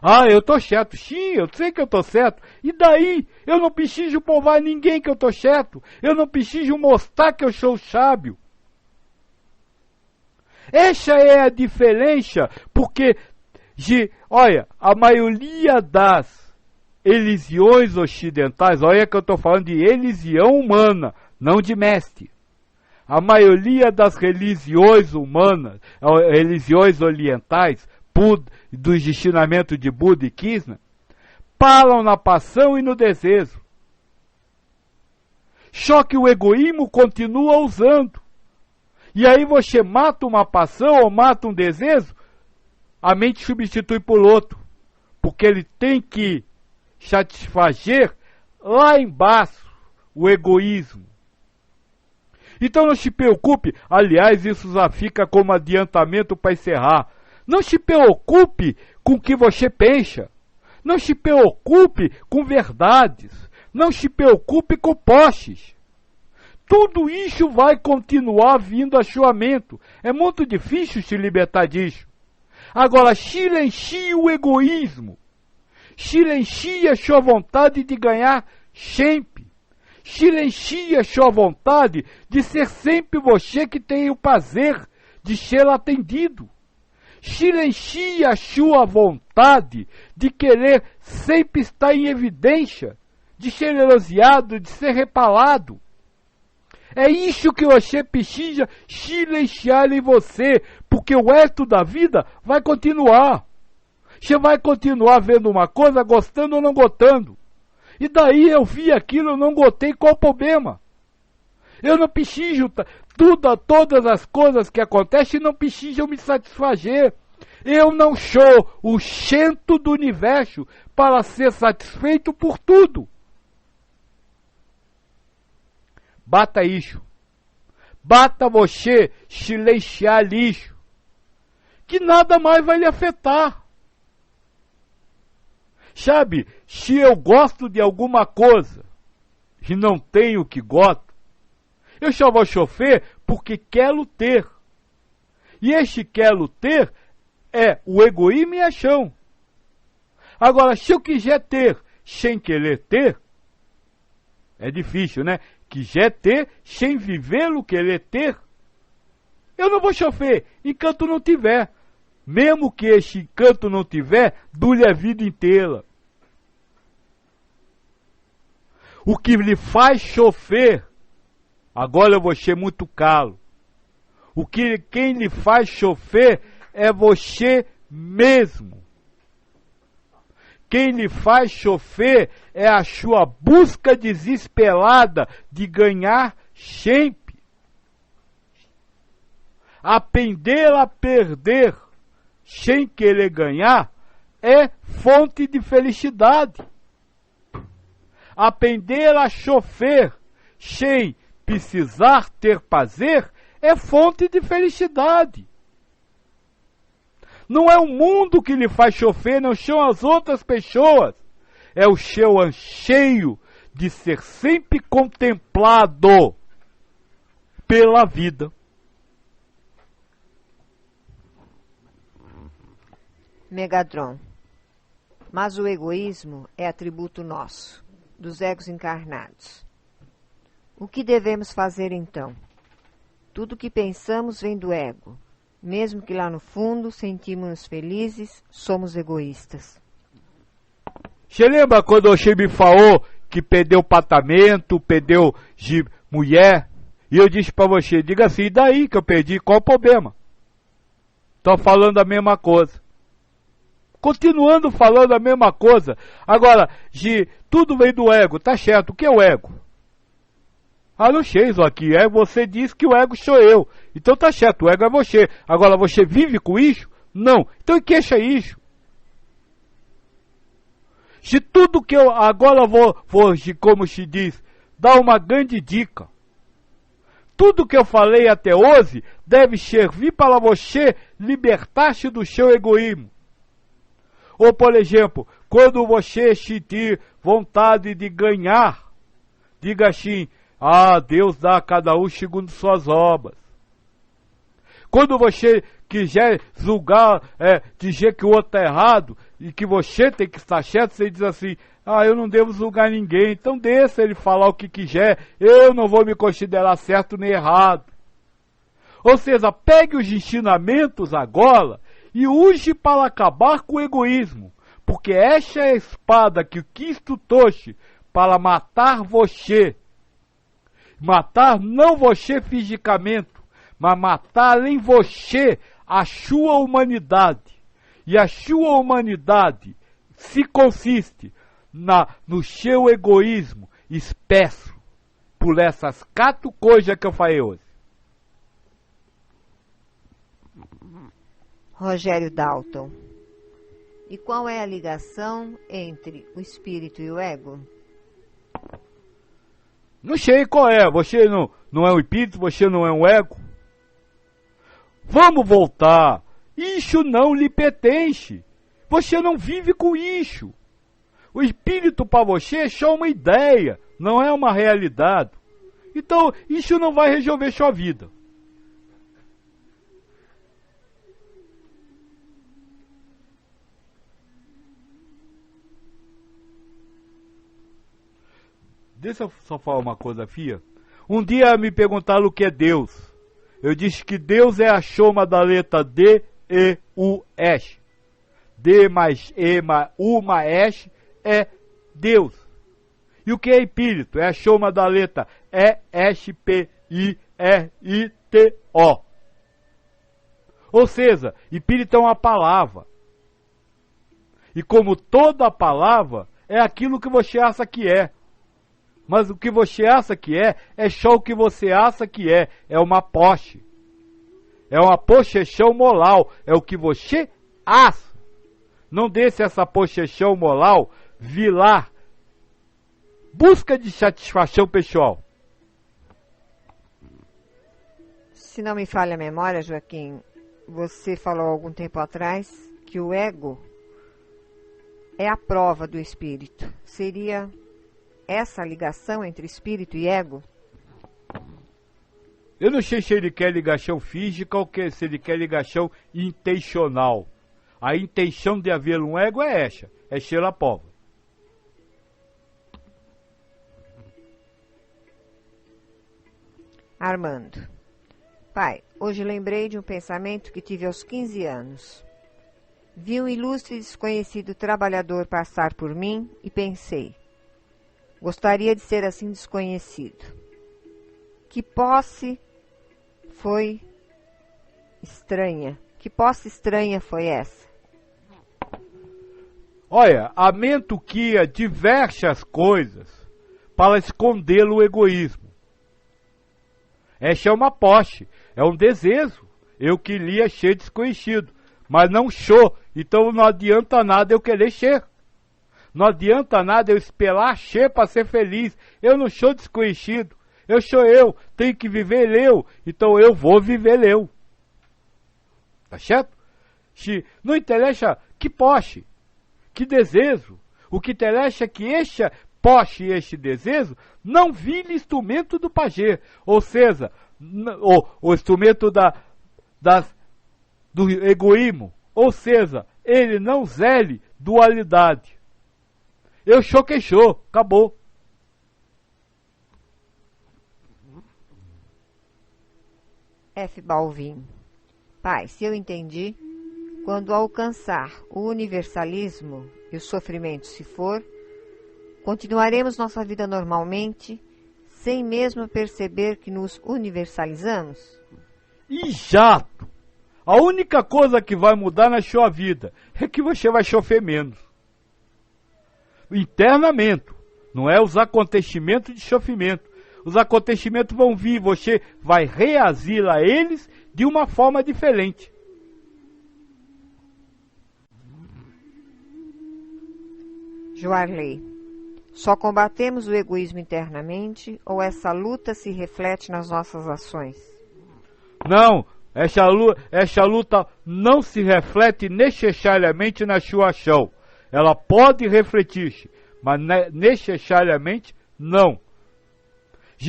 A: Ah, eu tô certo. Sim, eu sei que eu tô certo. E daí? Eu não preciso provar a ninguém que eu tô certo. Eu não preciso mostrar que eu sou sábio. Essa é a diferença, porque, olha, a maioria das religiões ocidentais, olha que eu estou falando de religião humana, não de mestre. A maioria das religiões humanas, religiões orientais, dos ensinamentos de Buda e Krishna, param na paixão e no desejo. Só que o egoísmo continua usando. E aí você mata uma paixão ou mata um desejo, a mente substitui por outro. Porque ele tem que satisfazer lá embaixo o egoísmo. Então não se preocupe, aliás, isso já fica como adiantamento para encerrar. Não se preocupe com o que você pensa. Não se preocupe com verdades. Não se preocupe com postes. Tudo isso vai continuar vindo a sua mente. É muito difícil se libertar disso. Agora, silencie o egoísmo. Silencie a sua vontade de ganhar sempre. Silencie a sua vontade de ser sempre você que tem o prazer de ser atendido. Silencie a sua vontade de querer sempre estar em evidência, de ser elogiado, de ser repalado. É isso que você precisa silenciar em você, porque o resto da vida vai continuar. Você vai continuar vendo uma coisa, gostando ou não gostando. E daí eu vi aquilo, eu não gostei, qual o problema? Eu não preciso, todas as coisas que acontecem não precisam me satisfazer. Eu não sou o centro do universo para ser satisfeito por tudo. Bata isso. Bata você silenciar lixo, que nada mais vai lhe afetar. Sabe, se eu gosto de alguma coisa e não tenho o que gosto, eu só vou sofrer porque quero ter. E este quero ter é o egoísmo e a ação. Agora, se eu quiser ter sem querer ter, é difícil, né? Quiser ter sem vivê-lo, querer ter, eu não vou sofrer enquanto não tiver. Mesmo que este encanto não tiver, dure a vida inteira. O que lhe faz sofrer, agora eu vou ser muito calo. Quem lhe faz sofrer é você mesmo. Quem lhe faz sofrer é a sua busca desesperada de ganhar sempre. Aprender a perder sem querer ganhar é fonte de felicidade. Aprender a sofrer sem precisar ter prazer é fonte de felicidade. Não é o mundo que lhe faz sofrer, não são as outras pessoas. É o seu anseio de ser sempre contemplado pela vida.
B: Megatron. Mas o egoísmo é atributo nosso, dos egos encarnados. O que devemos fazer então? Tudo que pensamos vem do ego. Mesmo que lá no fundo sentimos-nos felizes, somos egoístas.
A: Você lembra quando o Oxê me falou que perdeu patamento, perdeu de mulher? E eu disse para você, diga assim, e daí que eu perdi, qual o problema? Estou falando a mesma coisa. Continuando falando a mesma coisa. Agora, tudo vem do ego, tá certo, o que é o ego? Ah, não sei isso aqui, você diz que o ego sou eu. Então tá certo, o ego é você. Agora, você vive com isso? Não. Então queixa isso. Se tudo que eu agora vou, como se diz, dar uma grande dica. Tudo que eu falei até hoje deve servir para você libertar-se do seu egoísmo. Ou, por exemplo, quando você sentir vontade de ganhar, diga assim, Deus dá a cada um segundo suas obras. Quando você quiser julgar, dizer que o outro está errado e que você tem que estar certo, você diz assim, eu não devo julgar ninguém, então deixa ele falar o que quiser, eu não vou me considerar certo nem errado. Ou seja, pegue os ensinamentos agora e use para acabar com o egoísmo, porque esta é a espada que o Cristo trouxe para matar você. Matar não você fisicamente, mas matar em você a sua humanidade. E a sua humanidade se consiste no seu egoísmo espesso por essas 4 coisas que eu falei hoje.
B: Rogério Dalton. E qual é a ligação entre o espírito e o ego?
A: Não sei qual é. Você não é um espírito, você não é um ego. Vamos voltar. Isso não lhe pertence. Você não vive com isso. O espírito para você é só uma ideia, não é uma realidade. Então, isso não vai resolver sua vida. Deixa eu só falar uma coisa, filha. Um dia me perguntaram o que é Deus. Eu disse que Deus é a soma da letra D, E, U, S. D mais E mais U mais S é Deus. E o que é espírito? É a soma da letra E, S, P, I, R, I, T, O. Ou seja, espírito é uma palavra. E como toda palavra, é aquilo que você acha que é. Mas o que você acha que é só o que você acha que é. É uma posse. É uma possessão moral. É o que você acha. Não deixe essa possessão moral virar busca de satisfação pessoal.
B: Se não me falha a memória, Joaquim, você falou há algum tempo atrás que o ego é a prova do espírito. Seria essa ligação entre espírito e ego?
A: Eu não sei se ele quer ligação física ou se ele quer ligação intencional. A intenção de haver um ego é essa, é ser a prova.
B: Armando. Pai, hoje lembrei de um pensamento que tive aos 15 anos. Vi um ilustre e desconhecido trabalhador passar por mim e pensei, gostaria de ser assim desconhecido. Que posse foi estranha? Que posse estranha foi essa?
A: Olha, a mente cria diversas coisas para esconder o egoísmo. Essa é uma posse, é um desejo. Eu queria ser desconhecido, mas não sou, então não adianta nada eu querer ser. Não adianta nada eu esperar ser para ser feliz. Eu não sou desconhecido, eu sou eu, tenho que viver eu, então eu vou viver eu. Tá certo? Se não interessa que posse, que desejo. O que interessa é que este posse e este desejo não vire instrumento do pajé, ou seja, o instrumento do egoísmo, ou seja, ele não zele dualidade. Eu sou quem sou, acabou.
B: F. Balvin. Pai, se eu entendi, quando alcançar o universalismo e o sofrimento se for, continuaremos nossa vida normalmente, sem mesmo perceber que nos universalizamos?
A: Exato! A única coisa que vai mudar na sua vida é que você vai sofrer menos. Internamente, não é os acontecimentos de sofrimento. Os acontecimentos vão vir, você vai reagir a eles de uma forma diferente.
B: Joarley. Só combatemos o egoísmo internamente ou essa luta se reflete nas nossas ações?
A: Não, Esta luta não se reflete necessariamente na sua ação. Ela pode refletir-se, mas necessariamente não.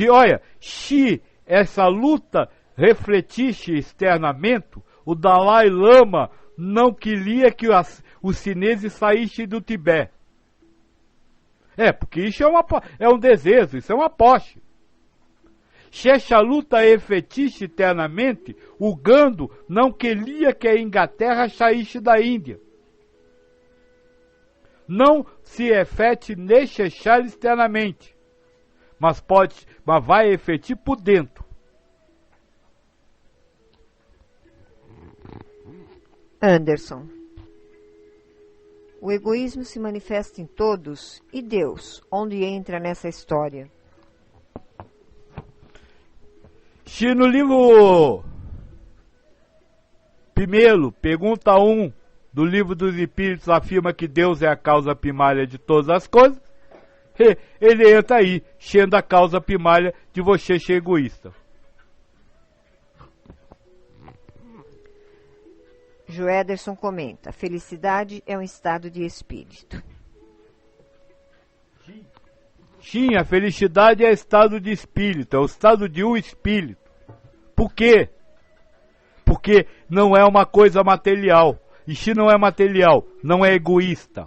A: Olha, se essa luta refletisse externamente, o Dalai Lama não queria que os chineses saíssem do Tibete. Porque isso é um desejo, isso é uma posse. Se essa luta efetisse internamente, o Gandhi não queria que a Inglaterra saísse da Índia. Não se efete necessário externamente, mas vai efetir por dentro.
B: Anderson. O egoísmo se manifesta em todos, e Deus, onde entra nessa história?
A: Se no livro 1, pergunta 1 do livro dos Espíritos afirma que Deus é a causa primária de todas as coisas, ele entra aí, sendo a causa primária de você ser egoísta.
B: Joederson comenta: felicidade é um estado de espírito.
A: Sim, a felicidade é estado de espírito, é o estado de um espírito. Por quê? Porque não é uma coisa material. E se não é material, não é egoísta.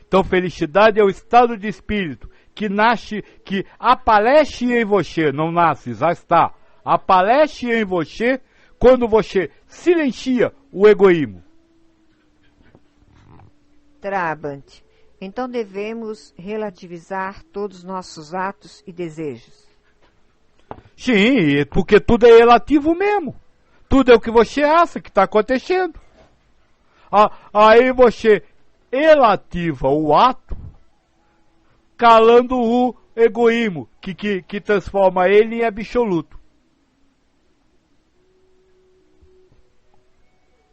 A: Então felicidade é o estado de espírito que nasce, que aparece em você, não nasce, já está. Aparece em você quando você silencia o egoísmo.
B: Trabant. Então devemos relativizar todos os nossos atos e desejos.
A: Sim, porque tudo é relativo mesmo. Tudo é o que você acha que está acontecendo. Aí você relativa o ato, calando o egoísmo, que transforma ele em absoluto.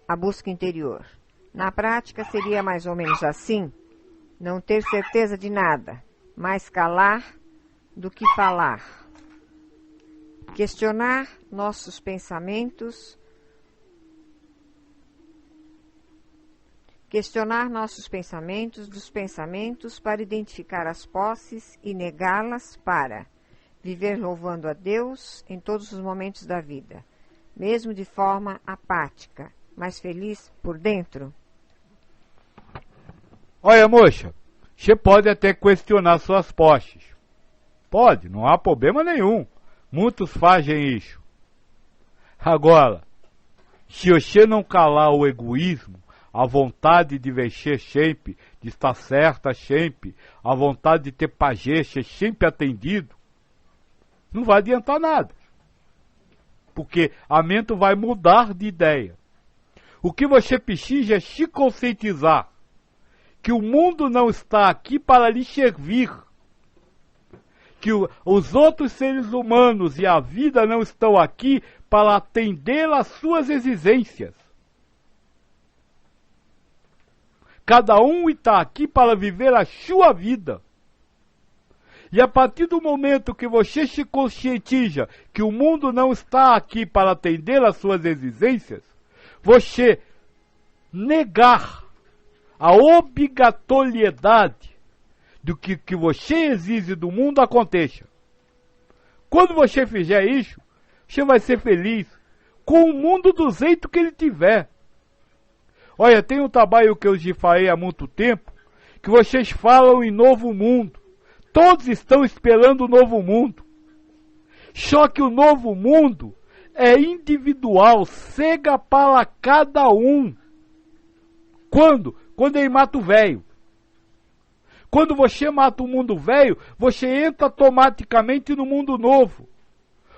B: A busca interior. Na prática seria mais ou menos assim: não ter certeza de nada, mais calar do que falar. Questionar nossos pensamentos. Questionar nossos pensamentos dos pensamentos para identificar as posses e negá-las para viver louvando a Deus em todos os momentos da vida, mesmo de forma apática, mas feliz por dentro.
A: Olha, moça, você pode até questionar suas posses. Pode, não há problema nenhum. Muitos fazem isso. Agora, se você não calar o egoísmo, a vontade de vencer sempre, de estar certa sempre, a vontade de ter pajé ser sempre atendido, não vai adiantar nada. Porque a mente vai mudar de ideia. O que você precisa é se conscientizar que o mundo não está aqui para lhe servir. Que os outros seres humanos e a vida não estão aqui para atender às suas exigências. Cada um está aqui para viver a sua vida. E a partir do momento que você se conscientiza que o mundo não está aqui para atender às suas exigências, você negar a obrigatoriedade do que você exige do mundo aconteça. Quando você fizer isso, você vai ser feliz com o mundo do jeito que ele tiver. Olha, tem um trabalho que eu já falei há muito tempo, que vocês falam em novo mundo. Todos estão esperando o novo mundo. Só que o novo mundo é individual, cega para cada um. Quando? Quando ele mata o velho. Quando você mata o mundo velho, você entra automaticamente no mundo novo.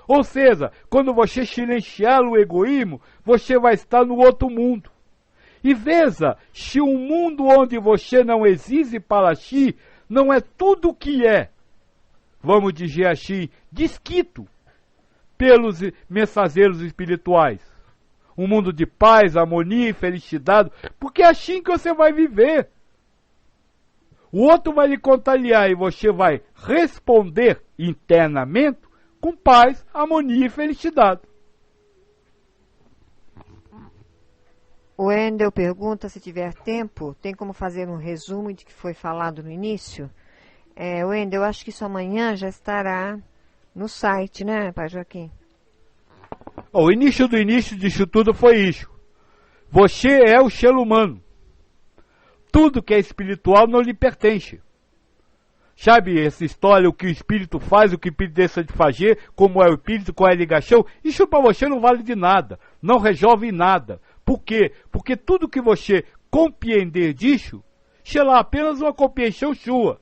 A: Ou seja, quando você silenciar o egoísmo, você vai estar no outro mundo. E veja, se um mundo onde você não exige para si, não é tudo o que é, vamos dizer assim, descrito pelos mensageiros espirituais. Um mundo de paz, harmonia e felicidade, porque é assim que você vai viver. O outro vai lhe contagiar e você vai responder internamente com paz, harmonia e felicidade.
B: O Wendel pergunta se tiver tempo, tem como fazer um resumo de que foi falado no início? Wendel, eu acho que isso amanhã já estará no site, né, Pai Joaquim?
A: O início do início disso tudo foi isso. Você é o ser humano. Tudo que é espiritual não lhe pertence. Sabe essa história, o que o espírito faz, o que o espírito deixa de fazer, como é o espírito, qual é a ligação? Isso para você não vale de nada, não resolve nada. Por quê? Porque tudo que você compreender disso, será apenas uma compreensão sua.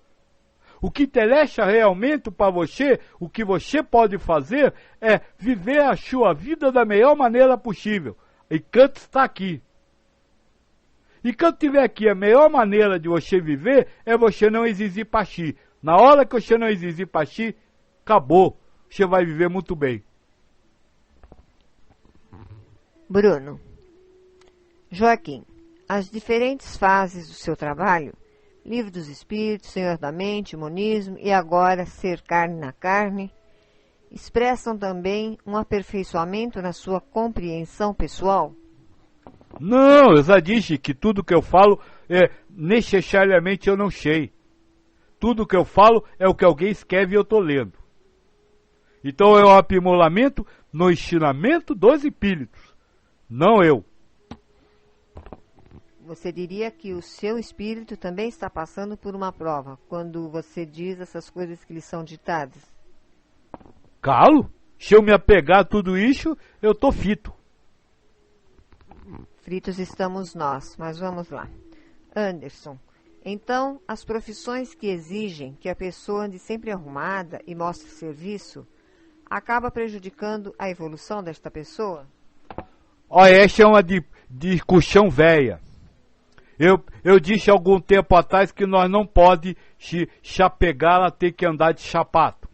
A: O que interessa realmente para você, o que você pode fazer, é viver a sua vida da melhor maneira possível. E Kant está aqui. E quando estiver aqui, a melhor maneira de você viver é você não exigir para si. Na hora que você não exigir para si, acabou. Você vai viver muito bem.
B: Bruno. Joaquim, as diferentes fases do seu trabalho, Livro dos Espíritos, Senhor da Mente, Monismo e agora Ser Carne na Carne, expressam também um aperfeiçoamento na sua compreensão pessoal?
A: Não, eu já disse que tudo que eu falo necessariamente eu não sei. Tudo que eu falo é o que alguém escreve e eu estou lendo. Então é um aprimoramento no ensinamento dos espíritos, não eu.
B: Você diria que o seu espírito também está passando por uma prova, quando você diz essas coisas que lhe são ditadas?
A: Calo, se eu me apegar a tudo isso, eu estou fito.
B: Fritos estamos nós, mas vamos lá. Anderson, então as profissões que exigem que a pessoa ande sempre arrumada e mostre serviço, acaba prejudicando a evolução desta pessoa?
A: Olha, essa é uma discussão velha. Eu disse há algum tempo atrás que nós não pode se apegar a ter que andar de sapato.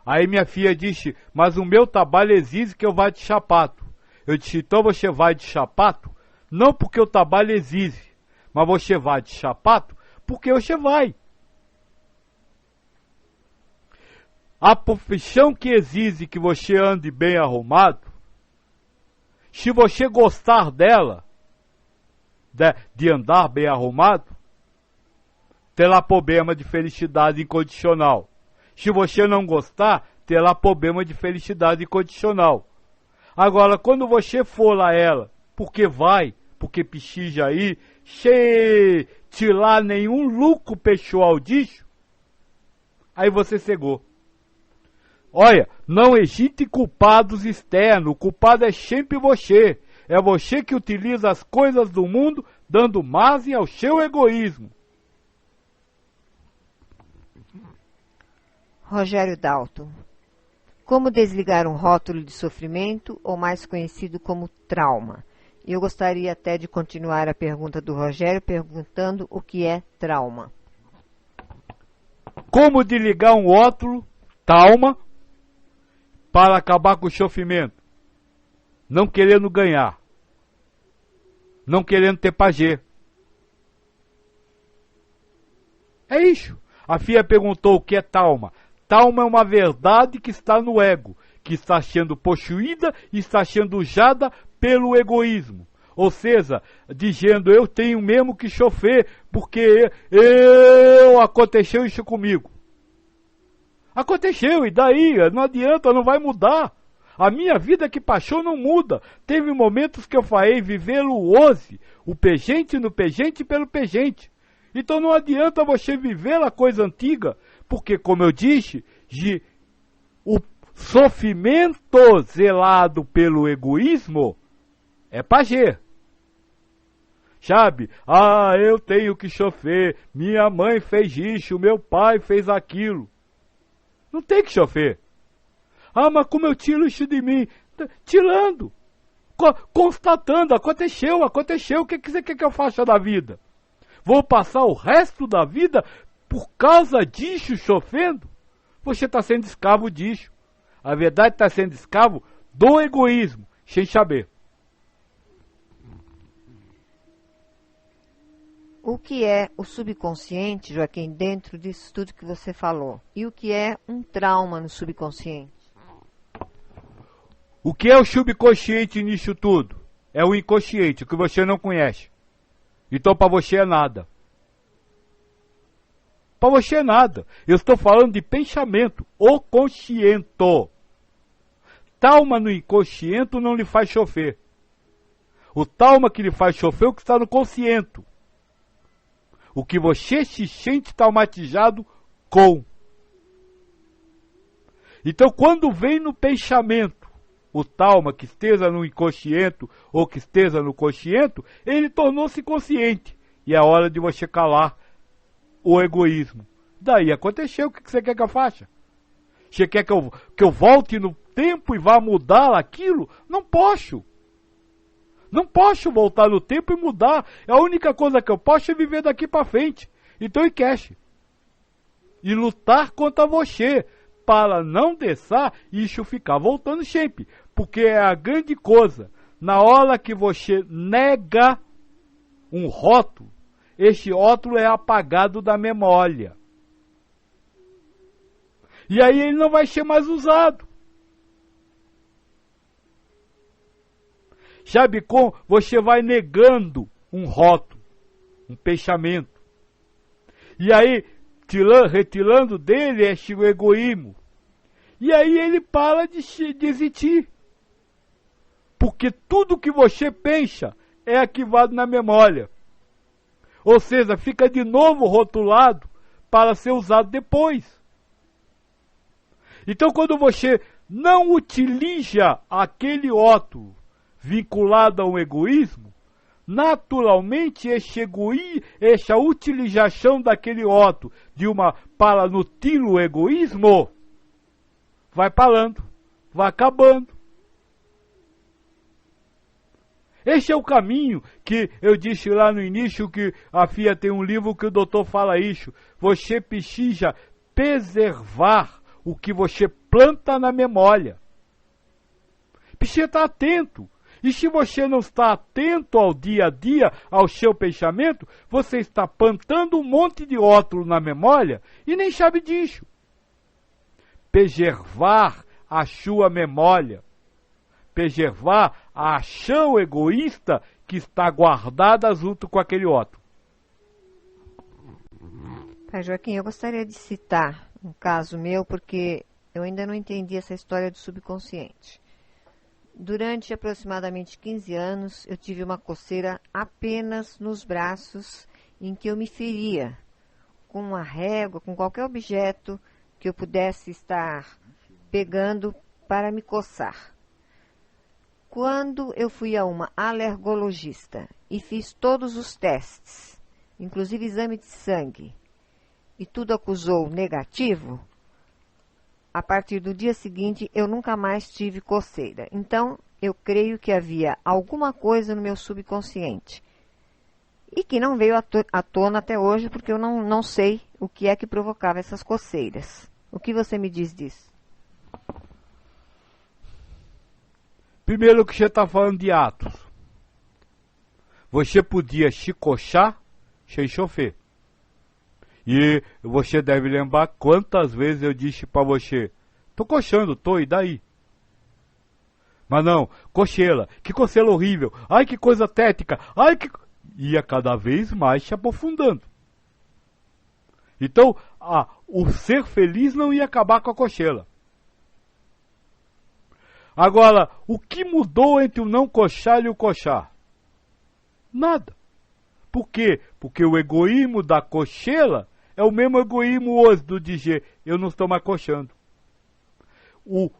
A: Aí minha filha disse, mas o meu trabalho exige que eu vá de sapato. Eu disse, então você vai de sapato? Não porque o trabalho exige, mas você vai de sapato porque você vai. A profissão que exige que você ande bem arrumado, se você gostar dela, de andar bem arrumado, terá problema de felicidade incondicional. Se você não gostar, terá problema de felicidade incondicional. Agora, quando você for lá ela, porque vai, porque precisa aí, sem tirar nenhum lucro pessoal disso, aí você cegou. Olha, não existe culpados externos, o culpado é sempre você. É você que utiliza as coisas do mundo, dando margem ao seu egoísmo.
B: Rogério Dalton. Como desligar um rótulo de sofrimento, ou mais conhecido como trauma? E eu gostaria até de continuar a pergunta do Rogério, perguntando o que é trauma.
A: Como desligar um rótulo, trauma, para acabar com o sofrimento? Não querendo ganhar. Não querendo ter prazer. É isso. A filha perguntou o que é trauma. Trauma é uma verdade que está no ego, que está sendo possuída e está sendo usada pelo egoísmo. Ou seja, dizendo, eu tenho mesmo que sofrer, porque aconteceu isso comigo. Aconteceu, e daí? Não adianta, não vai mudar. A minha vida que passou não muda. Teve momentos que eu falei vivê-lo hoje, o presente no presente pelo presente. Então não adianta você viver a coisa antiga, porque, como eu disse, o sofrimento zelado pelo egoísmo é prazer. Sabe? Eu tenho que sofrer, minha mãe fez isso, meu pai fez aquilo. Não tem que sofrer. Mas como eu tiro isso de mim? Tirando. Constatando, aconteceu. O que você quer que eu faça da vida? Vou passar o resto da vida por causa disso sofrendo? Você está sendo escravo disso. A verdade está sendo escravo do egoísmo, sem saber.
B: O que é o subconsciente, Joaquim, dentro disso tudo que você falou? E o que é um trauma no subconsciente?
A: O que é o subconsciente nisso tudo? É o inconsciente, o que você não conhece. Então para você é nada. Para você é nada. Eu estou falando de pensamento, o consciente. Talma no inconsciente não lhe faz chover. O talma que lhe faz chover é o que está no consciente. O que você se sente traumatizado com. Então quando vem no pensamento o talma que esteja no inconsciente ou que esteja no consciente, ele tornou-se consciente. E é hora de você calar o egoísmo. Daí aconteceu, o que você quer que eu faça? Você quer que eu volte no tempo e vá mudar aquilo? Não posso. Não posso voltar no tempo e mudar. A única coisa que eu posso é viver daqui para frente. Então enqueche. E lutar contra você. Para não deixar isso ficar voltando sempre. Porque é a grande coisa. Na hora que você nega um rótulo, este rótulo é apagado da memória. E aí ele não vai ser mais usado. Sabe como você vai negando um rótulo, um pensamento. E aí, retirando dele este egoísmo. E aí ele para de existir. Porque tudo que você pensa é arquivado na memória. Ou seja, fica de novo rotulado para ser usado depois. Então quando você não utiliza aquele rótulo vinculado ao egoísmo, naturalmente essa utilização daquele rótulo para nutrir o egoísmo vai parando, vai acabando. Esse é o caminho que eu disse lá no início, que a FIA tem um livro que o doutor fala isso. Você precisa preservar o que você planta na memória. Precisa estar atento. E se você não está atento ao dia a dia, ao seu pensamento, você está plantando um monte de rótulo na memória e nem sabe disso. Preservar a sua memória. Preservar a ação egoísta que está guardada junto com aquele rótulo.
B: Pai Joaquim, eu gostaria de citar um caso meu, porque eu ainda não entendi essa história do subconsciente. Durante aproximadamente 15 anos, eu tive uma coceira apenas nos braços, em que eu me feria com uma régua, com qualquer objeto que eu pudesse estar pegando para me coçar. Quando eu fui a uma alergologista e fiz todos os testes, inclusive exame de sangue, e tudo acusou negativo, a partir do dia seguinte eu nunca mais tive coceira. Então, eu creio que havia alguma coisa no meu subconsciente. E que não veio à tona até hoje, porque eu não sei o que é que provocava essas coceiras. O que você me diz disso?
A: Primeiro que você está falando de atos. Você podia se coçar sem chover. E você deve lembrar quantas vezes eu disse para você: tô coçando, tô, e daí? Mas não, coceira, que coceira horrível, ai que coisa tétrica, ai que... Ia cada vez mais se aprofundando. Então, o ser feliz não ia acabar com a coceira. Agora, o que mudou entre o não coçar e o coçar? Nada. Por quê? Porque o egoísmo da coceira é o mesmo egoísmo hoje do dizer, eu não estou mais coçando. O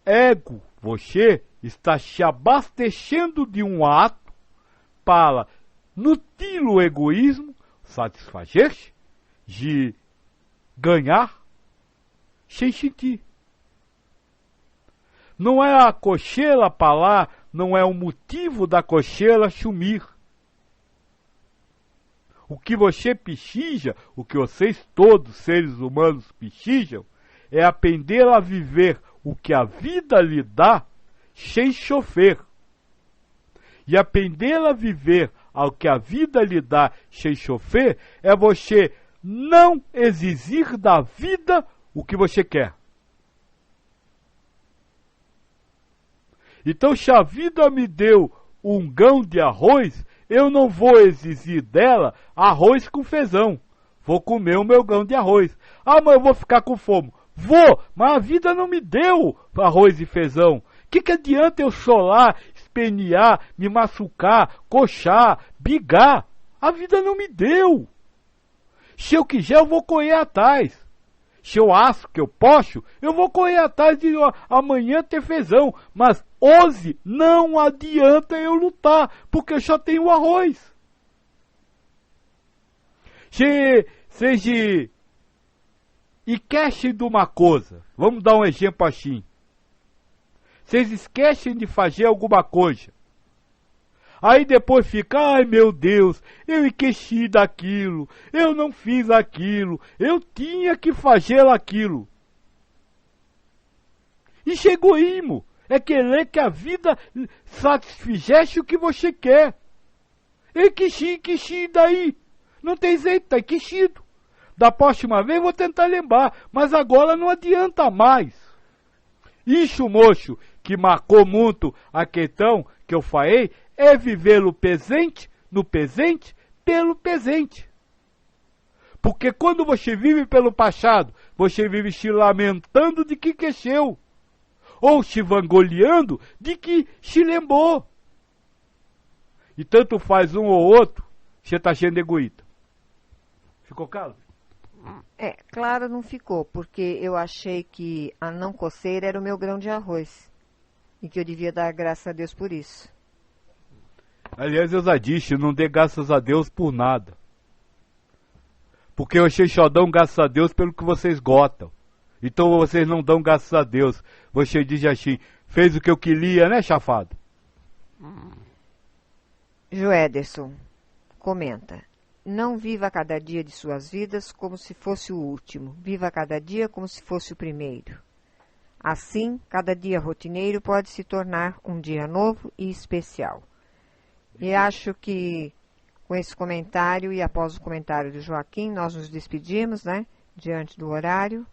A: ego, você, está se abastecendo de um ato para nutrir o egoísmo, satisfazer-se, de ganhar, sem sentir. Não é a coceira para lá, não é o motivo da coceira sumir. O que você precisa, o que vocês todos, seres humanos, precisam, é aprender a viver o que a vida lhe dá sem chover. E aprender a viver ao que a vida lhe dá sem chover é você não exigir da vida o que você quer. Então, se a vida me deu um grão de arroz, eu não vou exigir dela arroz com feijão. Vou comer o meu grão de arroz. Ah, mas eu vou ficar com fome. Vou, mas a vida não me deu arroz e feijão. Que adianta eu chorar, espernear, me machucar, coxar, bigar? A vida não me deu. Se eu quiser, eu vou correr atrás. Se eu acho que eu posso, eu vou correr atrás de amanhã ter feijão. Mas hoje não adianta eu lutar, porque eu só tenho arroz. Seja e esquecem de uma coisa. Vamos dar um exemplo assim. Vocês esquecem de fazer alguma coisa. Aí depois fica, ai meu Deus, eu esqueci daquilo, eu não fiz aquilo, eu tinha que fazer aquilo. Isso é egoísmo, é querer que a vida satisfizesse o que você quer. Eu esqueci daí, não tem jeito, tá esquecido. Da próxima vez vou tentar lembrar, mas agora não adianta mais. Isso, moço, que marcou muito a questão que eu falei, é viver no presente, pelo presente. Porque quando você vive pelo passado, você vive se lamentando de que esqueceu. Ou se vangloriando de que se lembrou. E tanto faz um ou outro, você está sendo egoísta. Ficou claro?
B: Claro, não ficou, porque eu achei que a não coceira era o meu grão de arroz. E que eu devia dar graças a Deus por isso.
A: Aliás, eu já disse, não dê graças a Deus por nada. Porque vocês só dão graças a Deus pelo que vocês gostam. Então vocês não dão graças a Deus. Você diz assim, fez o que eu queria, né, chafado?
B: Joederson comenta. Não viva cada dia de suas vidas como se fosse o último. Viva cada dia como se fosse o primeiro. Assim, cada dia rotineiro pode se tornar um dia novo e especial. E acho que com esse comentário e após o comentário do Joaquim, nós nos despedimos, né? Diante do horário.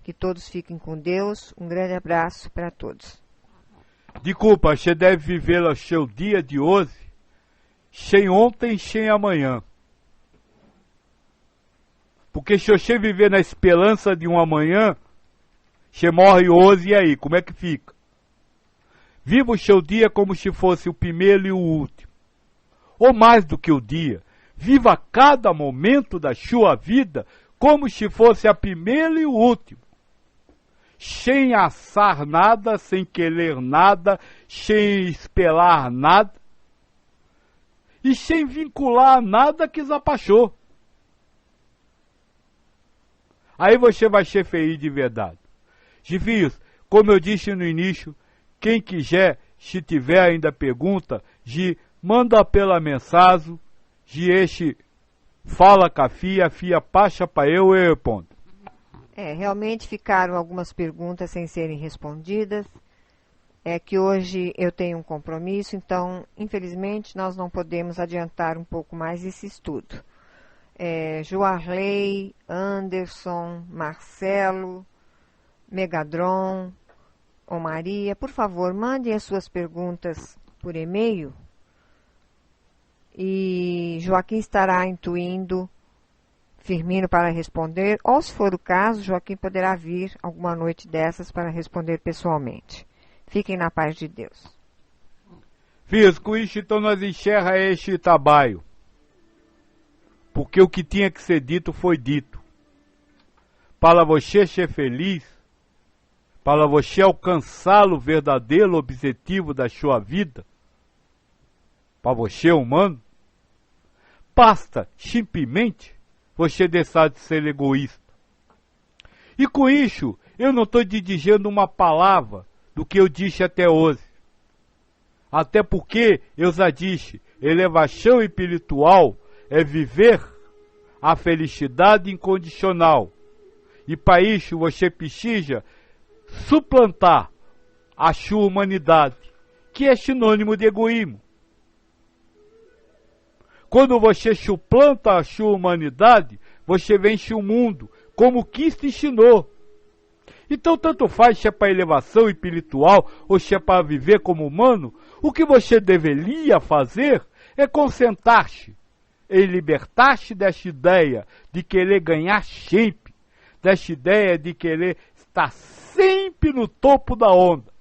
B: Que todos fiquem com Deus. Um grande abraço para todos.
A: Desculpa, você deve viver o seu dia de hoje sem ontem, sem amanhã. Porque se você viver na esperança de um amanhã, você morre hoje e aí, como é que fica? Viva o seu dia como se fosse o primeiro e o último. Ou mais do que o dia. Viva cada momento da sua vida como se fosse a primeira e o último. Sem assar nada, sem querer nada, sem esperar nada. E sem vincular nada que zapachou. Aí você vai ser feliz de verdade. Gifios, como eu disse no início, quem quiser, se tiver ainda pergunta, manda pela mensagem, fala com a FIA passa para eu respondo.
B: Realmente ficaram algumas perguntas sem serem respondidas. É que hoje eu tenho um compromisso, então, infelizmente, nós não podemos adiantar um pouco mais esse estudo. Joarley, Anderson, Marcelo, Megadron, ou Maria, por favor, mandem as suas perguntas por e-mail e Joaquim estará intuindo Firmino para responder, ou se for o caso, Joaquim poderá vir alguma noite dessas para responder pessoalmente. Fiquem na paz de Deus.
A: Filhos, com isso então nós encerra este trabalho. Porque o que tinha que ser dito foi dito. Para você ser feliz, para você alcançar o verdadeiro objetivo da sua vida, para você humano, basta simplesmente você deixar de ser egoísta. E com isso, eu não estou te dizendo uma palavra do que eu disse até hoje. Até porque, eu já disse, elevação espiritual é viver a felicidade incondicional. E para isso você precisa suplantar a sua humanidade, que é sinônimo de egoísmo. Quando você suplanta a sua humanidade, você vence o mundo, como Cristo ensinou. Então tanto faz se é para elevação espiritual ou se é para viver como humano, o que você deveria fazer é concentrar-se em libertar-se desta ideia de querer ganhar sempre, desta ideia de querer estar sempre no topo da onda.